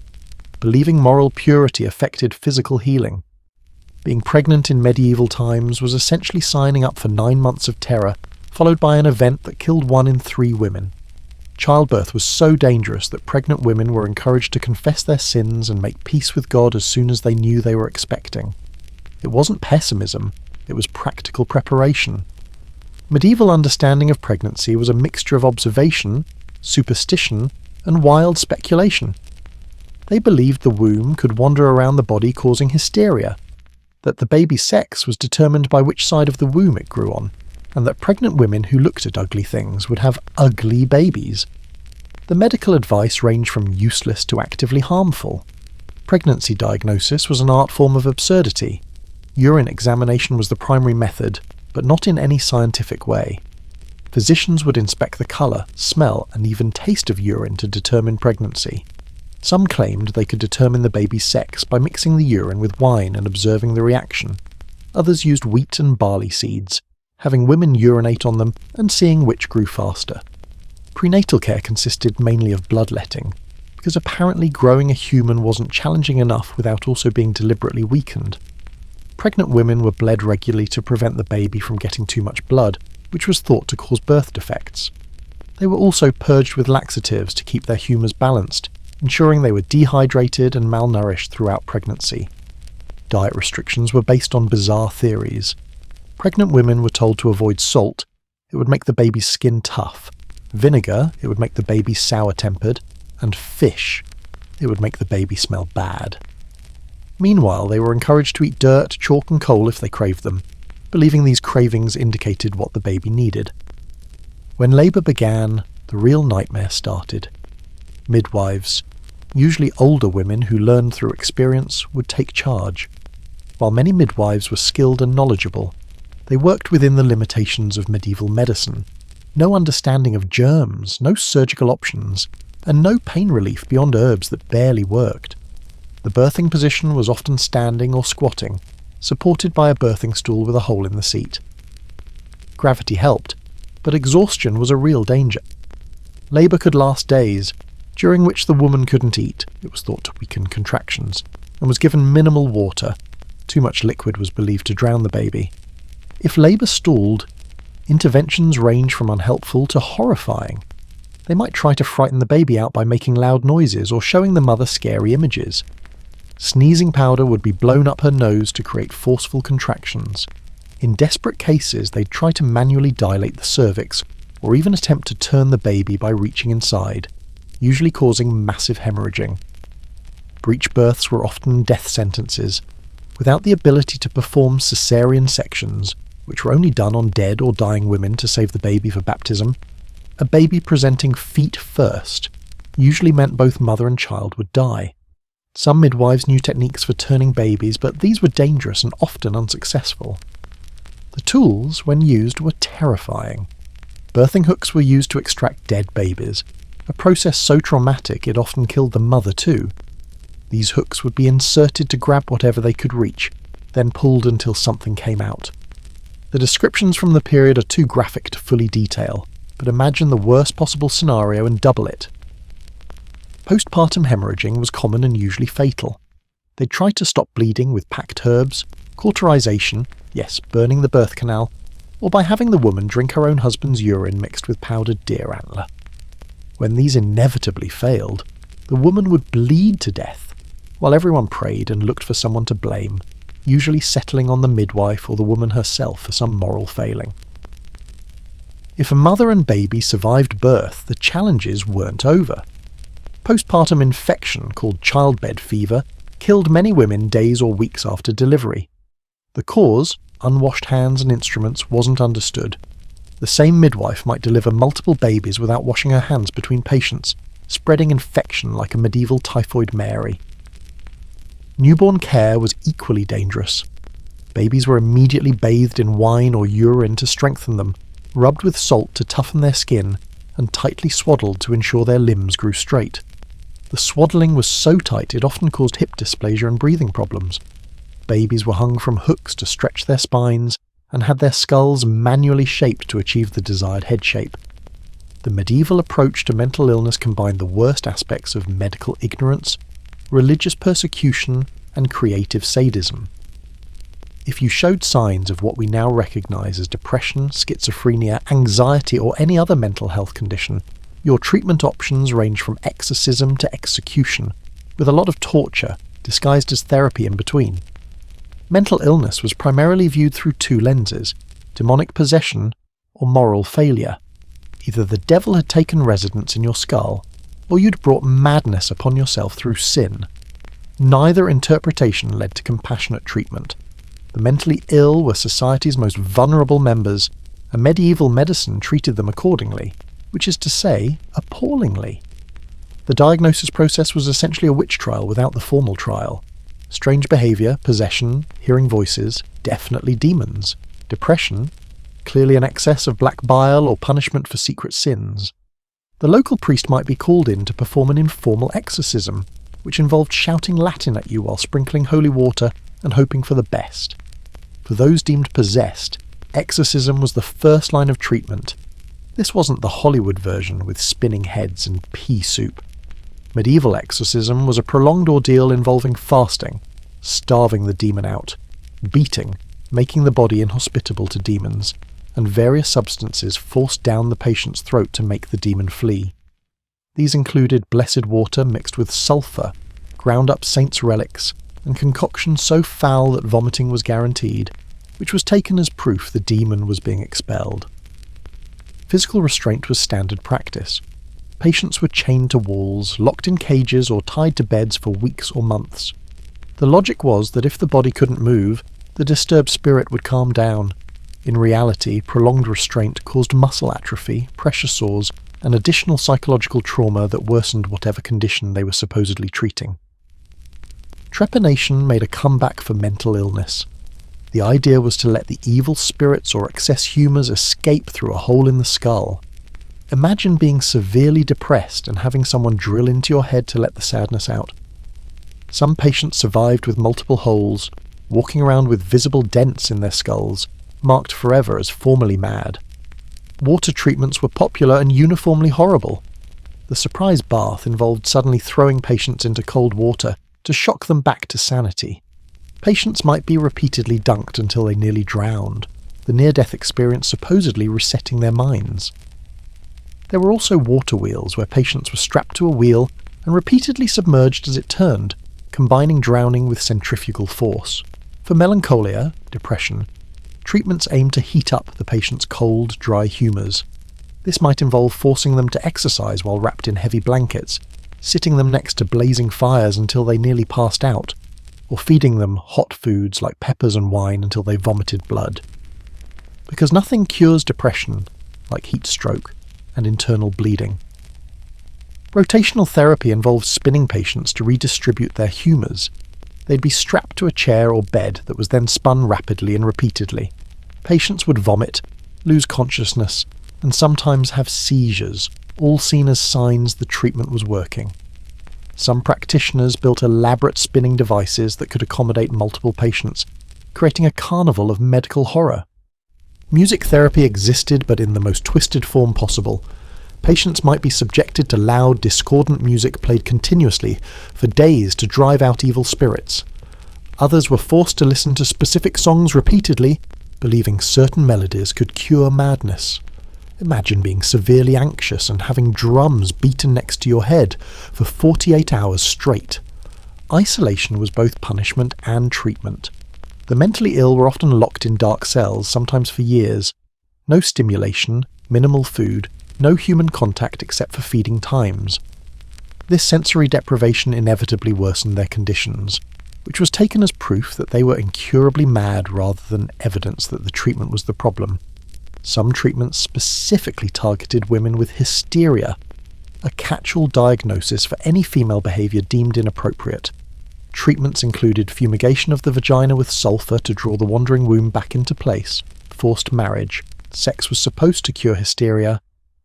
believing moral purity affected physical healing. Being pregnant in medieval times was essentially signing up for 9 months of terror, followed by an event that killed 1 in 3 women. Childbirth was so dangerous that pregnant women were encouraged to confess their sins and make peace with God as soon as they knew they were expecting. It wasn't pessimism, it was practical preparation. Medieval understanding of pregnancy was a mixture of observation, superstition, and wild speculation. They believed the womb could wander around the body causing hysteria, that the baby's sex was determined by which side of the womb it grew on, and that pregnant women who looked at ugly things would have ugly babies. The medical advice ranged from useless to actively harmful. Pregnancy diagnosis was an art form of absurdity. Urine examination was the primary method, but not in any scientific way. Physicians would inspect the colour, smell, and even taste of urine to determine pregnancy. Some claimed they could determine the baby's sex by mixing the urine with wine and observing the reaction. Others used wheat and barley seeds, having women urinate on them and seeing which grew faster. Prenatal care consisted mainly of bloodletting, because apparently growing a human wasn't challenging enough without also being deliberately weakened. Pregnant women were bled regularly to prevent the baby from getting too much blood, which was thought to cause birth defects. They were also purged with laxatives to keep their humours balanced, ensuring they were dehydrated and malnourished throughout pregnancy. Diet restrictions were based on bizarre theories. Pregnant women were told to avoid salt, it would make the baby's skin tough. Vinegar, it would make the baby sour-tempered. And fish, it would make the baby smell bad. Meanwhile, they were encouraged to eat dirt, chalk and coal if they craved them, believing these cravings indicated what the baby needed. When labour began, the real nightmare started. Midwives, usually older women who learned through experience, would take charge. While many midwives were skilled and knowledgeable, they worked within the limitations of medieval medicine. No understanding of germs, no surgical options, and no pain relief beyond herbs that barely worked. The birthing position was often standing or squatting, supported by a birthing stool with a hole in the seat. Gravity helped, but exhaustion was a real danger. Labour could last days, during which the woman couldn't eat, it was thought to weaken contractions, and was given minimal water. Too much liquid was believed to drown the baby. If labour stalled, interventions range from unhelpful to horrifying. They might try to frighten the baby out by making loud noises or showing the mother scary images. Sneezing powder would be blown up her nose to create forceful contractions. In desperate cases, they'd try to manually dilate the cervix, or even attempt to turn the baby by reaching inside, usually causing massive hemorrhaging. Breech births were often death sentences, without the ability to perform caesarean sections, which were only done on dead or dying women to save the baby for baptism. A baby presenting feet first usually meant both mother and child would die. Some midwives knew techniques for turning babies, but these were dangerous and often unsuccessful. The tools, when used, were terrifying. Birthing hooks were used to extract dead babies, a process so traumatic it often killed the mother too. These hooks would be inserted to grab whatever they could reach, then pulled until something came out. The descriptions from the period are too graphic to fully detail, but imagine the worst possible scenario and double it. Postpartum hemorrhaging was common and usually fatal. They tried to stop bleeding with packed herbs, cauterization, yes, burning the birth canal, or by having the woman drink her own husband's urine mixed with powdered deer antler. When these inevitably failed, the woman would bleed to death, while everyone prayed and looked for someone to blame, usually settling on the midwife or the woman herself for some moral failing. If a mother and baby survived birth, the challenges weren't over. Postpartum infection, called childbed fever, killed many women days or weeks after delivery. The cause, unwashed hands and instruments, wasn't understood. The same midwife might deliver multiple babies without washing her hands between patients, spreading infection like a medieval typhoid Mary. Newborn care was equally dangerous. Babies were immediately bathed in wine or urine to strengthen them, rubbed with salt to toughen their skin, and tightly swaddled to ensure their limbs grew straight. The swaddling was so tight it often caused hip dysplasia and breathing problems. Babies were hung from hooks to stretch their spines and had their skulls manually shaped to achieve the desired head shape. The medieval approach to mental illness combined the worst aspects of medical ignorance, religious persecution, and creative sadism. If you showed signs of what we now recognise as depression, schizophrenia, anxiety, or any other mental health condition, your treatment options range from exorcism to execution, with a lot of torture, disguised as therapy in between. Mental illness was primarily viewed through two lenses: demonic possession or moral failure. Either the devil had taken residence in your skull, or you'd brought madness upon yourself through sin. Neither interpretation led to compassionate treatment. The mentally ill were society's most vulnerable members, and medieval medicine treated them accordingly, which is to say, appallingly. The diagnosis process was essentially a witch trial without the formal trial. Strange behaviour, possession, hearing voices, definitely demons. Depression, clearly an excess of black bile or punishment for secret sins. The local priest might be called in to perform an informal exorcism, which involved shouting Latin at you while sprinkling holy water and hoping for the best. For those deemed possessed, exorcism was the first line of treatment. This wasn't the Hollywood version with spinning heads and pea soup. Medieval exorcism was a prolonged ordeal involving fasting, starving the demon out, beating, making the body inhospitable to demons, and various substances forced down the patient's throat to make the demon flee. These included blessed water mixed with sulphur, ground-up saints' relics, and concoctions so foul that vomiting was guaranteed, which was taken as proof the demon was being expelled. Physical restraint was standard practice. Patients were chained to walls, locked in cages, or tied to beds for weeks or months. The logic was that if the body couldn't move, the disturbed spirit would calm down. In reality, prolonged restraint caused muscle atrophy, pressure sores, and additional psychological trauma that worsened whatever condition they were supposedly treating. Trepanation made a comeback for mental illness. The idea was to let the evil spirits or excess humours escape through a hole in the skull. Imagine being severely depressed and having someone drill into your head to let the sadness out. Some patients survived with multiple holes, walking around with visible dents in their skulls, marked forever as formerly mad. Water treatments were popular and uniformly horrible. The surprise bath involved suddenly throwing patients into cold water to shock them back to sanity. Patients might be repeatedly dunked until they nearly drowned, the near-death experience supposedly resetting their minds. There were also water wheels where patients were strapped to a wheel and repeatedly submerged as it turned, combining drowning with centrifugal force. For melancholia, depression, treatments aimed to heat up the patient's cold, dry humours. This might involve forcing them to exercise while wrapped in heavy blankets, sitting them next to blazing fires until they nearly passed out, or feeding them hot foods like peppers and wine until they vomited blood. Because nothing cures depression like heat stroke and internal bleeding. Rotational therapy involves spinning patients to redistribute their humours. They'd be strapped to a chair or bed that was then spun rapidly and repeatedly. Patients would vomit, lose consciousness, and sometimes have seizures, all seen as signs the treatment was working. Some practitioners built elaborate spinning devices that could accommodate multiple patients, creating a carnival of medical horror. Music therapy existed, but in the most twisted form possible. Patients might be subjected to loud, discordant music played continuously for days to drive out evil spirits. Others were forced to listen to specific songs repeatedly, believing certain melodies could cure madness. Imagine being severely anxious and having drums beaten next to your head for 48 hours straight. Isolation was both punishment and treatment. The mentally ill were often locked in dark cells, sometimes for years. No stimulation, minimal food, no human contact except for feeding times. This sensory deprivation inevitably worsened their conditions, which was taken as proof that they were incurably mad rather than evidence that the treatment was the problem. Some treatments specifically targeted women with hysteria, a catch-all diagnosis for any female behaviour deemed inappropriate. Treatments included fumigation of the vagina with sulphur to draw the wandering womb back into place, forced marriage, sex was supposed to cure hysteria,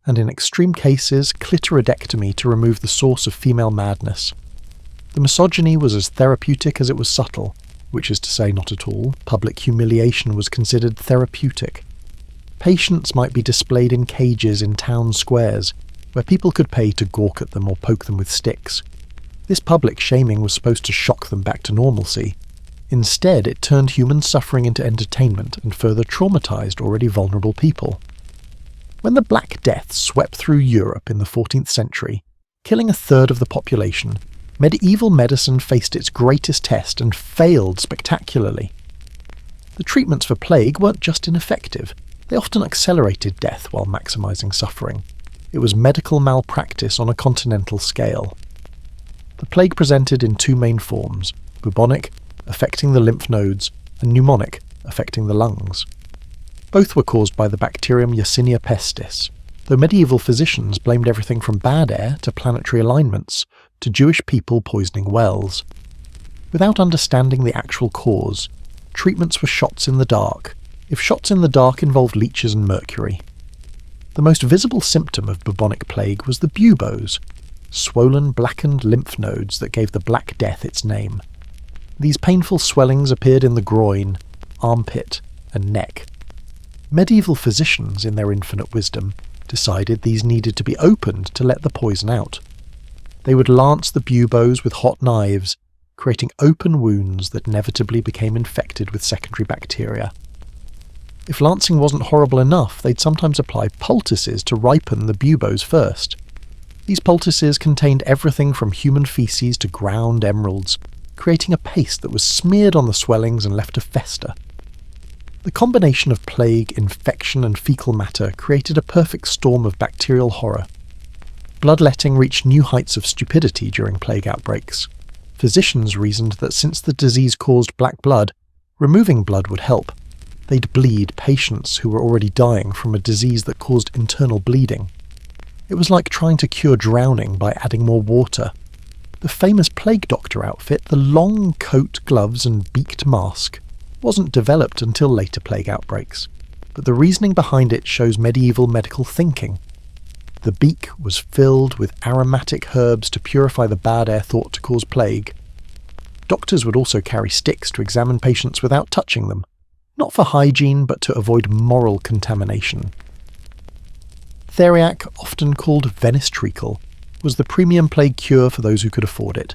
and in extreme cases, clitoridectomy to remove the source of female madness. The misogyny was as therapeutic as it was subtle, which is to say not at all. Public humiliation was considered therapeutic. Patients might be displayed in cages in town squares, where people could pay to gawk at them or poke them with sticks. This public shaming was supposed to shock them back to normalcy. Instead, it turned human suffering into entertainment and further traumatized already vulnerable people. When the Black Death swept through Europe in the 14th century, killing a third of the population, medieval medicine faced its greatest test and failed spectacularly. The treatments for plague weren't just ineffective, they often accelerated death while maximising suffering. It was medical malpractice on a continental scale. The plague presented in two main forms: bubonic, affecting the lymph nodes, and pneumonic, affecting the lungs. Both were caused by the bacterium Yersinia pestis, though medieval physicians blamed everything from bad air to planetary alignments to Jewish people poisoning wells. Without understanding the actual cause, treatments were shots in the dark, if shots in the dark involved leeches and mercury. The most visible symptom of bubonic plague was the buboes, swollen, blackened lymph nodes that gave the Black Death its name. These painful swellings appeared in the groin, armpit, and neck. Medieval physicians, in their infinite wisdom, decided these needed to be opened to let the poison out. They would lance the buboes with hot knives, creating open wounds that inevitably became infected with secondary bacteria. If lancing wasn't horrible enough, they'd sometimes apply poultices to ripen the buboes first. These poultices contained everything from human feces to ground emeralds, creating a paste that was smeared on the swellings and left to fester. The combination of plague, infection, and fecal matter created a perfect storm of bacterial horror. Bloodletting reached new heights of stupidity during plague outbreaks. Physicians reasoned that since the disease caused black blood, removing blood would help. They'd bleed patients who were already dying from a disease that caused internal bleeding. It was like trying to cure drowning by adding more water. The famous plague doctor outfit, the long coat, gloves, and beaked mask, wasn't developed until later plague outbreaks, but the reasoning behind it shows medieval medical thinking. The beak was filled with aromatic herbs to purify the bad air thought to cause plague. Doctors would also carry sticks to examine patients without touching them, not for hygiene but to avoid moral contamination. Theriac, often called Venice treacle, was the premium plague cure for those who could afford it.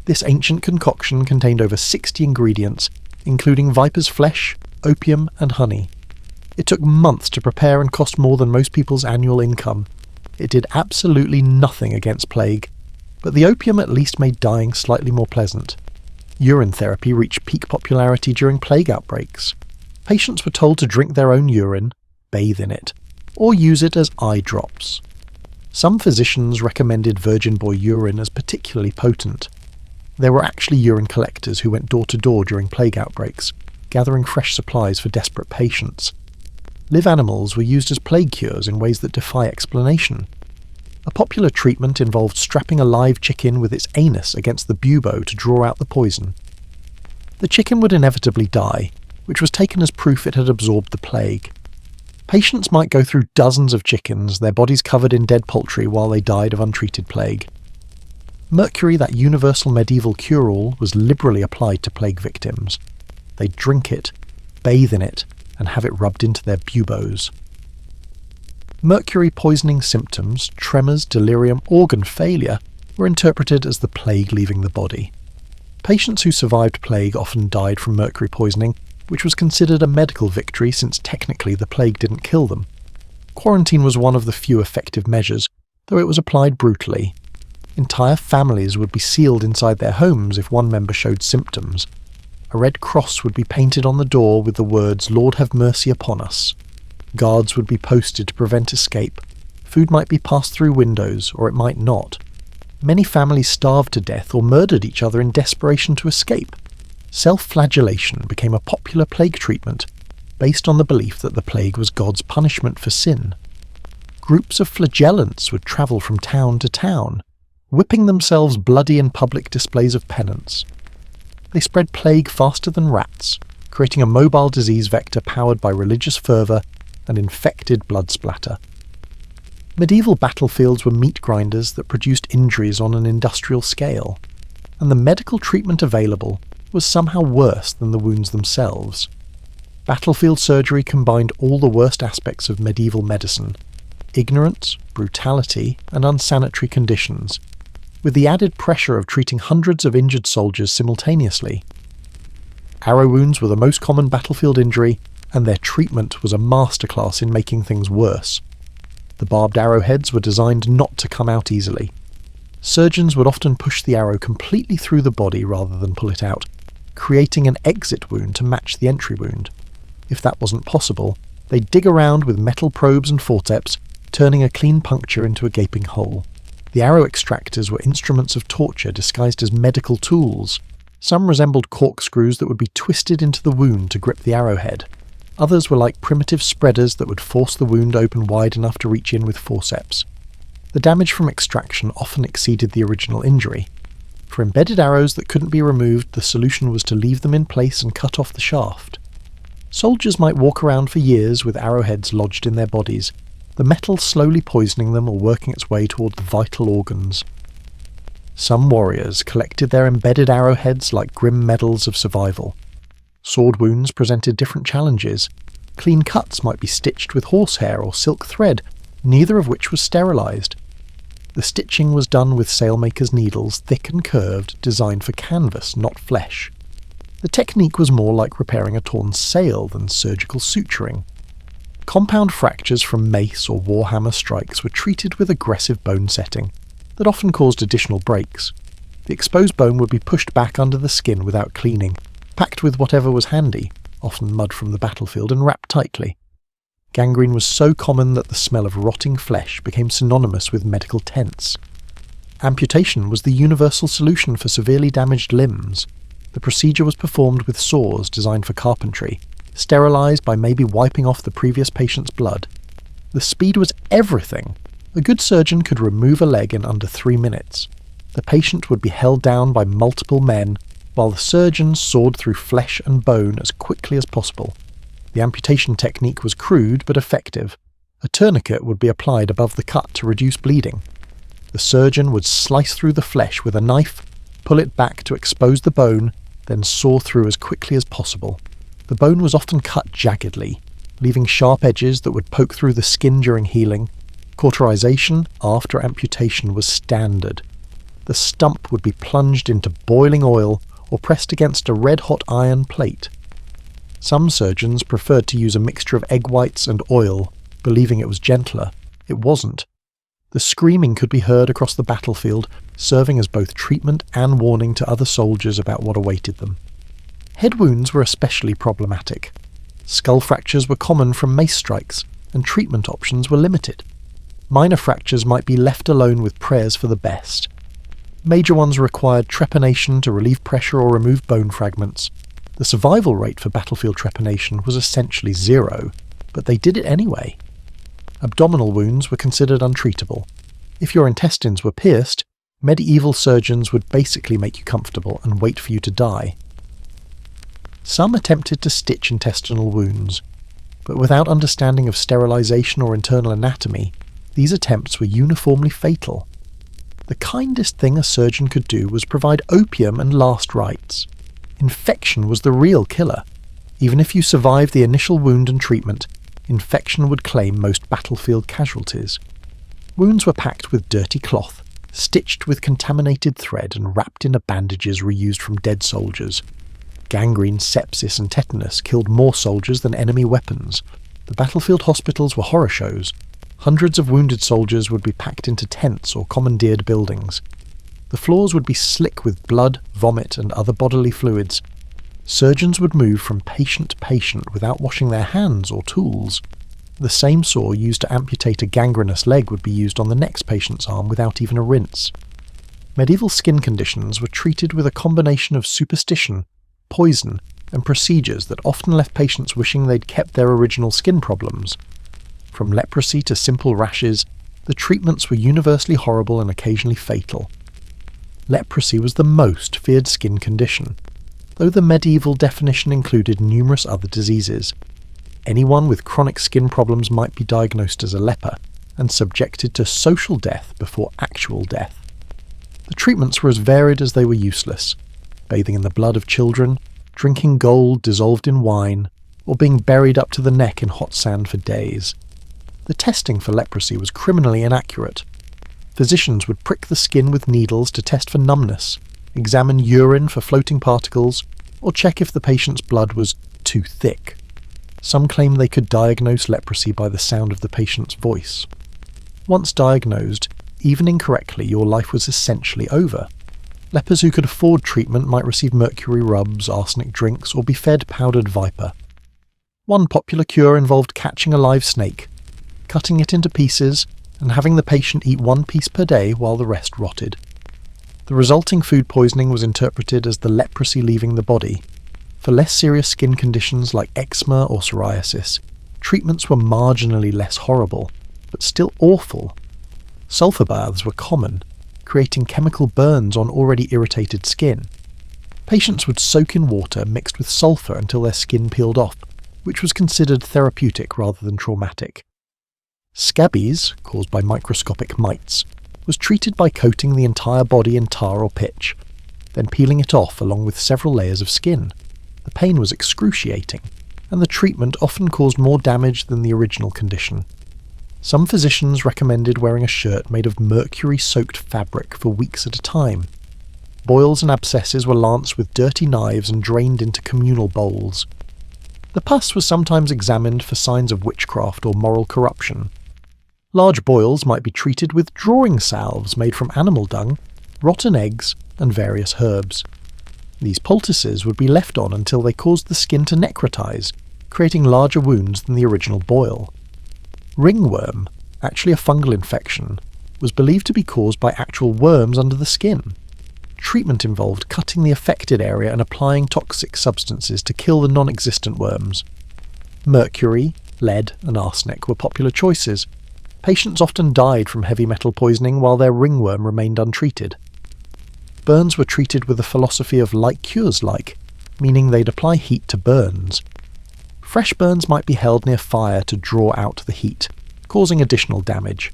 This ancient concoction contained over 60 ingredients, including viper's flesh, opium, and honey. It took months to prepare and cost more than most people's annual income. It did absolutely nothing against plague, but the opium at least made dying slightly more pleasant. Urine therapy reached peak popularity during plague outbreaks. Patients were told to drink their own urine, bathe in it, or use it as eye drops. Some physicians recommended virgin boy urine as particularly potent. There were actually urine collectors who went door to door during plague outbreaks, gathering fresh supplies for desperate patients. Live animals were used as plague cures in ways that defy explanation. A popular treatment involved strapping a live chicken with its anus against the bubo to draw out the poison. The chicken would inevitably die, which was taken as proof it had absorbed the plague. Patients might go through dozens of chickens, their bodies covered in dead poultry while they died of untreated plague. Mercury, that universal medieval cure-all, was liberally applied to plague victims. They'd drink it, bathe in it, and have it rubbed into their buboes. Mercury poisoning symptoms, tremors, delirium, organ failure, were interpreted as the plague leaving the body. Patients who survived plague often died from mercury poisoning, which was considered a medical victory since technically the plague didn't kill them. Quarantine was one of the few effective measures, though it was applied brutally. Entire families would be sealed inside their homes if one member showed symptoms. A red cross would be painted on the door with the words, "Lord have mercy upon us." Guards would be posted to prevent escape. Food might be passed through windows, or it might not. Many families starved to death or murdered each other in desperation to escape. Self-flagellation became a popular plague treatment, based on the belief that the plague was God's punishment for sin. Groups of flagellants would travel from town to town, whipping themselves bloody in public displays of penance. They spread plague faster than rats, creating a mobile disease vector powered by religious fervour and infected blood splatter. Medieval battlefields were meat grinders that produced injuries on an industrial scale, and the medical treatment available was somehow worse than the wounds themselves. Battlefield surgery combined all the worst aspects of medieval medicine: ignorance, brutality, and unsanitary conditions, with the added pressure of treating hundreds of injured soldiers simultaneously. Arrow wounds were the most common battlefield injury, and their treatment was a masterclass in making things worse. The barbed arrowheads were designed not to come out easily. Surgeons would often push the arrow completely through the body rather than pull it out, creating an exit wound to match the entry wound. If that wasn't possible, they'd dig around with metal probes and forceps, turning a clean puncture into a gaping hole. The arrow extractors were instruments of torture disguised as medical tools. Some resembled corkscrews that would be twisted into the wound to grip the arrowhead. Others were like primitive spreaders that would force the wound open wide enough to reach in with forceps. The damage from extraction often exceeded the original injury. For embedded arrows that couldn't be removed, the solution was to leave them in place and cut off the shaft. Soldiers might walk around for years with arrowheads lodged in their bodies, the metal slowly poisoning them or working its way toward the vital organs. Some warriors collected their embedded arrowheads like grim medals of survival. Sword wounds presented different challenges. Clean cuts might be stitched with horsehair or silk thread, neither of which was sterilised. The stitching was done with sailmaker's needles, thick and curved, designed for canvas, not flesh. The technique was more like repairing a torn sail than surgical suturing. Compound fractures from mace or warhammer strikes were treated with aggressive bone setting that often caused additional breaks. The exposed bone would be pushed back under the skin without cleaning, packed with whatever was handy, often mud from the battlefield, and wrapped tightly. Gangrene was so common that the smell of rotting flesh became synonymous with medical tents. Amputation was the universal solution for severely damaged limbs. The procedure was performed with saws designed for carpentry, sterilised by maybe wiping off the previous patient's blood. The speed was everything. A good surgeon could remove a leg in under 3 minutes. The patient would be held down by multiple men, while the surgeon sawed through flesh and bone as quickly as possible. The amputation technique was crude but effective. A tourniquet would be applied above the cut to reduce bleeding. The surgeon would slice through the flesh with a knife, pull it back to expose the bone, then saw through as quickly as possible. The bone was often cut jaggedly, leaving sharp edges that would poke through the skin during healing. Cauterization after amputation was standard. The stump would be plunged into boiling oil or pressed against a red-hot iron plate. Some surgeons preferred to use a mixture of egg whites and oil, believing it was gentler. It wasn't. The screaming could be heard across the battlefield, serving as both treatment and warning to other soldiers about what awaited them. Head wounds were especially problematic. Skull fractures were common from mace strikes, and treatment options were limited. Minor fractures might be left alone with prayers for the best. Major ones required trepanation to relieve pressure or remove bone fragments. The survival rate for battlefield trepanation was essentially 0, but they did it anyway. Abdominal wounds were considered untreatable. If your intestines were pierced, medieval surgeons would basically make you comfortable and wait for you to die. Some attempted to stitch intestinal wounds, but without understanding of sterilization or internal anatomy, these attempts were uniformly fatal. The kindest thing a surgeon could do was provide opium and last rites. Infection was the real killer. Even if you survived the initial wound and treatment, infection would claim most battlefield casualties. Wounds were packed with dirty cloth, stitched with contaminated thread and wrapped in bandages reused from dead soldiers. Gangrene, sepsis and tetanus killed more soldiers than enemy weapons. The battlefield hospitals were horror shows. Hundreds of wounded soldiers would be packed into tents or commandeered buildings. The floors would be slick with blood, vomit and other bodily fluids. Surgeons would move from patient to patient without washing their hands or tools. The same saw used to amputate a gangrenous leg would be used on the next patient's arm without even a rinse. Medieval skin conditions were treated with a combination of superstition, poison, and procedures that often left patients wishing they'd kept their original skin problems. From leprosy to simple rashes, the treatments were universally horrible and occasionally fatal. Leprosy was the most feared skin condition, though the medieval definition included numerous other diseases. Anyone with chronic skin problems might be diagnosed as a leper and subjected to social death before actual death. The treatments were as varied as they were useless: bathing in the blood of children, drinking gold dissolved in wine, or being buried up to the neck in hot sand for days. The testing for leprosy was criminally inaccurate. Physicians would prick the skin with needles to test for numbness, examine urine for floating particles, or check if the patient's blood was too thick. Some claimed they could diagnose leprosy by the sound of the patient's voice. Once diagnosed, even incorrectly, your life was essentially over. Lepers who could afford treatment might receive mercury rubs, arsenic drinks, or be fed powdered viper. One popular cure involved catching a live snake, cutting it into pieces, and having the patient eat one piece per day while the rest rotted. The resulting food poisoning was interpreted as the leprosy leaving the body. For less serious skin conditions like eczema or psoriasis, treatments were marginally less horrible, but still awful. Sulfur baths were common, creating chemical burns on already irritated skin. Patients would soak in water mixed with sulfur until their skin peeled off, which was considered therapeutic rather than traumatic. Scabies, caused by microscopic mites, was treated by coating the entire body in tar or pitch, then peeling it off along with several layers of skin. The pain was excruciating, and the treatment often caused more damage than the original condition. Some physicians recommended wearing a shirt made of mercury-soaked fabric for weeks at a time. Boils and abscesses were lanced with dirty knives and drained into communal bowls. The pus was sometimes examined for signs of witchcraft or moral corruption. Large boils might be treated with drawing salves made from animal dung, rotten eggs, and various herbs. These poultices would be left on until they caused the skin to necrotize, creating larger wounds than the original boil. Ringworm, actually a fungal infection, was believed to be caused by actual worms under the skin. Treatment involved cutting the affected area and applying toxic substances to kill the non-existent worms. Mercury, lead, and arsenic were popular choices. Patients often died from heavy metal poisoning while their ringworm remained untreated. Burns were treated with the philosophy of like cures like, meaning they'd apply heat to burns. Fresh burns might be held near fire to draw out the heat, causing additional damage.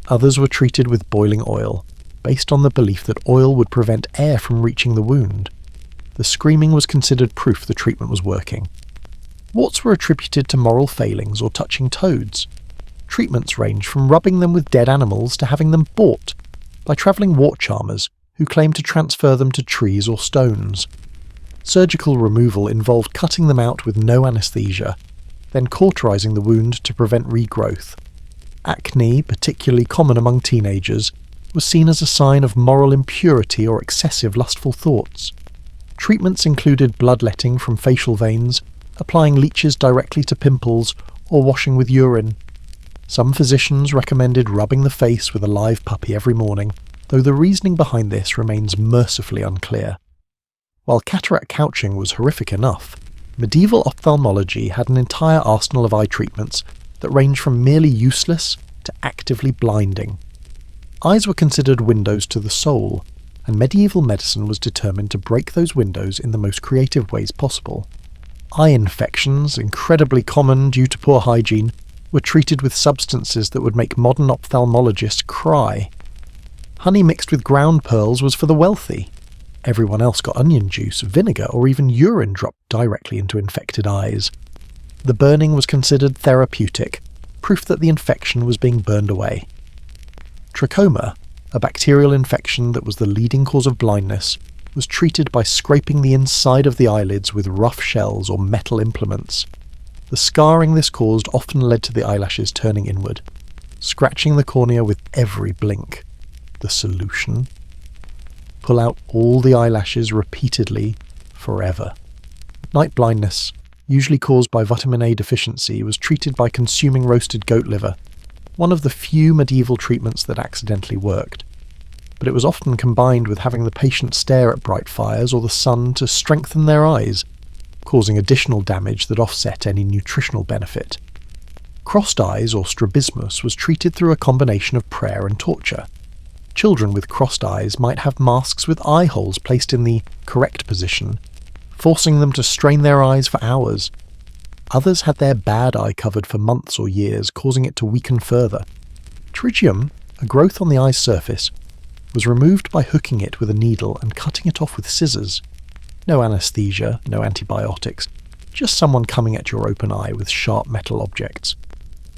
Others were treated with boiling oil, based on the belief that oil would prevent air from reaching the wound. The screaming was considered proof the treatment was working. Warts were attributed to moral failings or touching toads. Treatments ranged from rubbing them with dead animals to having them bought by travelling wart charmers who claimed to transfer them to trees or stones. Surgical removal involved cutting them out with no anaesthesia, then cauterizing the wound to prevent regrowth. Acne, particularly common among teenagers, was seen as a sign of moral impurity or excessive lustful thoughts. Treatments included bloodletting from facial veins, applying leeches directly to pimples, or washing with urine. Some physicians recommended rubbing the face with a live puppy every morning, though the reasoning behind this remains mercifully unclear. While cataract couching was horrific enough, medieval ophthalmology had an entire arsenal of eye treatments that ranged from merely useless to actively blinding. Eyes were considered windows to the soul, and medieval medicine was determined to break those windows in the most creative ways possible. Eye infections, incredibly common due to poor hygiene, were treated with substances that would make modern ophthalmologists cry. Honey mixed with ground pearls was for the wealthy. Everyone else got onion juice, vinegar, or even urine dropped directly into infected eyes. The burning was considered therapeutic, proof that the infection was being burned away. Trachoma, a bacterial infection that was the leading cause of blindness, was treated by scraping the inside of the eyelids with rough shells or metal implements. The scarring this caused often led to the eyelashes turning inward, scratching the cornea with every blink. The solution? Pull out all the eyelashes repeatedly, forever. Night blindness, usually caused by vitamin A deficiency, was treated by consuming roasted goat liver, one of the few medieval treatments that accidentally worked. But it was often combined with having the patient stare at bright fires or the sun to strengthen their eyes, causing additional damage that offset any nutritional benefit. Crossed eyes, or strabismus, was treated through a combination of prayer and torture. Children with crossed eyes might have masks with eye holes placed in the correct position, forcing them to strain their eyes for hours. Others had their bad eye covered for months or years, causing it to weaken further. Pterygium, a growth on the eye's surface, was removed by hooking it with a needle and cutting it off with scissors. No anesthesia, no antibiotics, just someone coming at your open eye with sharp metal objects.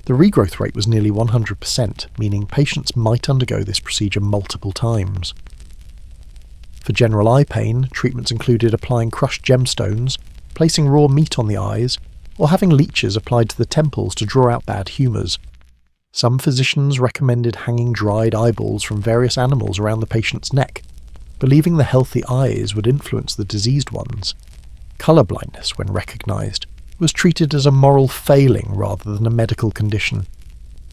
The regrowth rate was nearly 100%, meaning patients might undergo this procedure multiple times. For general eye pain, treatments included applying crushed gemstones, placing raw meat on the eyes, or having leeches applied to the temples to draw out bad humours. Some physicians recommended hanging dried eyeballs from various animals around the patient's neck, believing the healthy eyes would influence the diseased ones. Colour blindness, when recognised, was treated as a moral failing rather than a medical condition.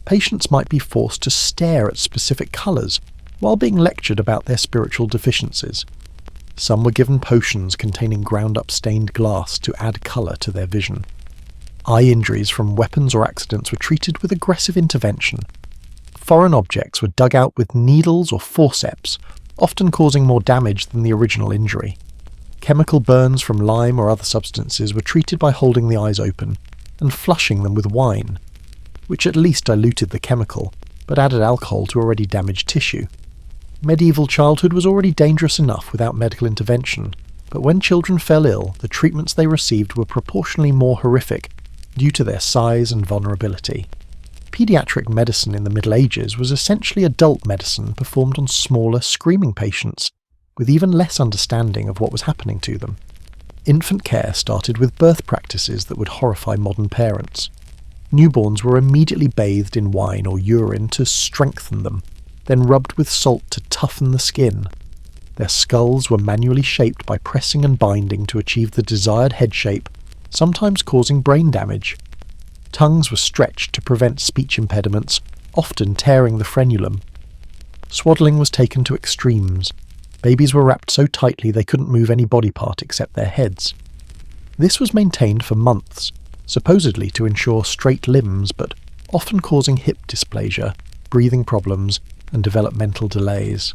Patients might be forced to stare at specific colours while being lectured about their spiritual deficiencies. Some were given potions containing ground-up stained glass to add colour to their vision. Eye injuries from weapons or accidents were treated with aggressive intervention. Foreign objects were dug out with needles or forceps, often causing more damage than the original injury. Chemical burns from lime or other substances were treated by holding the eyes open and flushing them with wine, which at least diluted the chemical, but added alcohol to already damaged tissue. Medieval childhood was already dangerous enough without medical intervention, but when children fell ill, the treatments they received were proportionally more horrific due to their size and vulnerability. Pediatric medicine in the Middle Ages was essentially adult medicine performed on smaller, screaming patients, with even less understanding of what was happening to them. Infant care started with birth practices that would horrify modern parents. Newborns were immediately bathed in wine or urine to strengthen them, then rubbed with salt to toughen the skin. Their skulls were manually shaped by pressing and binding to achieve the desired head shape, sometimes causing brain damage. Tongues were stretched to prevent speech impediments, often tearing the frenulum. Swaddling was taken to extremes. Babies were wrapped so tightly they couldn't move any body part except their heads. This was maintained for months, supposedly to ensure straight limbs, but often causing hip dysplasia, breathing problems, and developmental delays.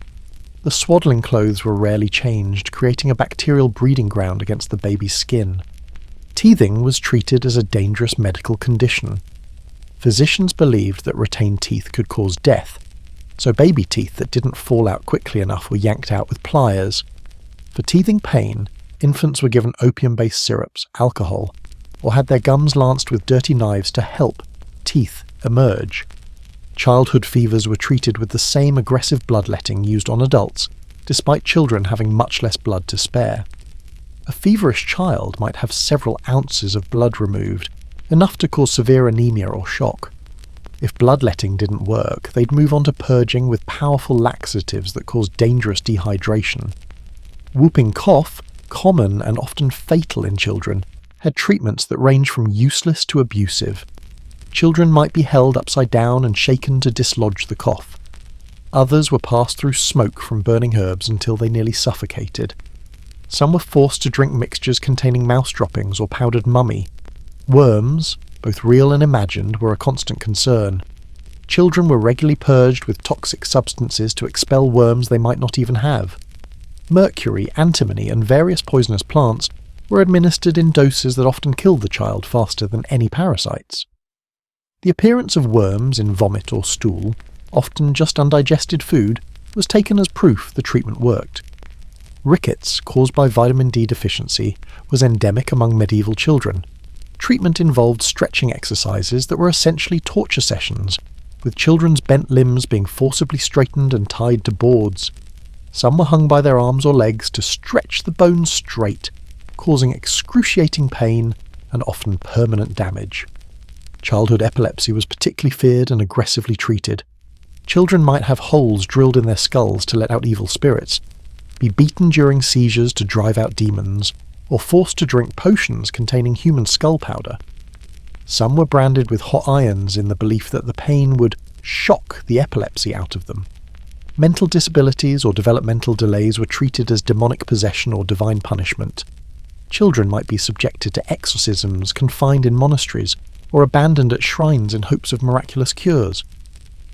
The swaddling clothes were rarely changed, creating a bacterial breeding ground against the baby's skin. Teething was treated as a dangerous medical condition. Physicians believed that retained teeth could cause death, so baby teeth that didn't fall out quickly enough were yanked out with pliers. For teething pain, infants were given opium-based syrups, alcohol, or had their gums lanced with dirty knives to help teeth emerge. Childhood fevers were treated with the same aggressive bloodletting used on adults, despite children having much less blood to spare. A feverish child might have several ounces of blood removed, enough to cause severe anemia or shock. If bloodletting didn't work, they'd move on to purging with powerful laxatives that caused dangerous dehydration. Whooping cough, common and often fatal in children, had treatments that range from useless to abusive. Children might be held upside down and shaken to dislodge the cough. Others were passed through smoke from burning herbs until they nearly suffocated. Some were forced to drink mixtures containing mouse droppings or powdered mummy. Worms, both real and imagined, were a constant concern. Children were regularly purged with toxic substances to expel worms they might not even have. Mercury, antimony, and various poisonous plants were administered in doses that often killed the child faster than any parasites. The appearance of worms in vomit or stool, often just undigested food, was taken as proof the treatment worked. Rickets, caused by vitamin D deficiency, was endemic among medieval children. Treatment involved stretching exercises that were essentially torture sessions, with children's bent limbs being forcibly straightened and tied to boards. Some were hung by their arms or legs to stretch the bones straight, causing excruciating pain and often permanent damage. Childhood epilepsy was particularly feared and aggressively treated. Children might have holes drilled in their skulls to let out evil spirits, be beaten during seizures to drive out demons, or forced to drink potions containing human skull powder. Some were branded with hot irons in the belief that the pain would shock the epilepsy out of them. Mental disabilities or developmental delays were treated as demonic possession or divine punishment. Children might be subjected to exorcisms, confined in monasteries, or abandoned at shrines in hopes of miraculous cures.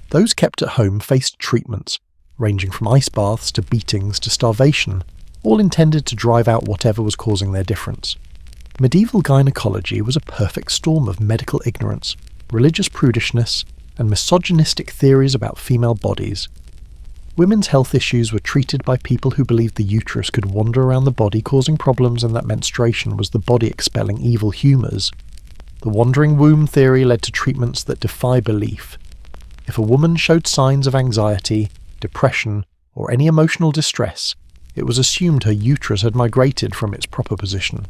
Those kept at home faced treatments, ranging from ice baths to beatings to starvation, all intended to drive out whatever was causing their difference. Medieval gynecology was a perfect storm of medical ignorance, religious prudishness, and misogynistic theories about female bodies. Women's health issues were treated by people who believed the uterus could wander around the body causing problems and that menstruation was the body expelling evil humours. The wandering womb theory led to treatments that defy belief. If a woman showed signs of anxiety, depression, or any emotional distress, it was assumed her uterus had migrated from its proper position.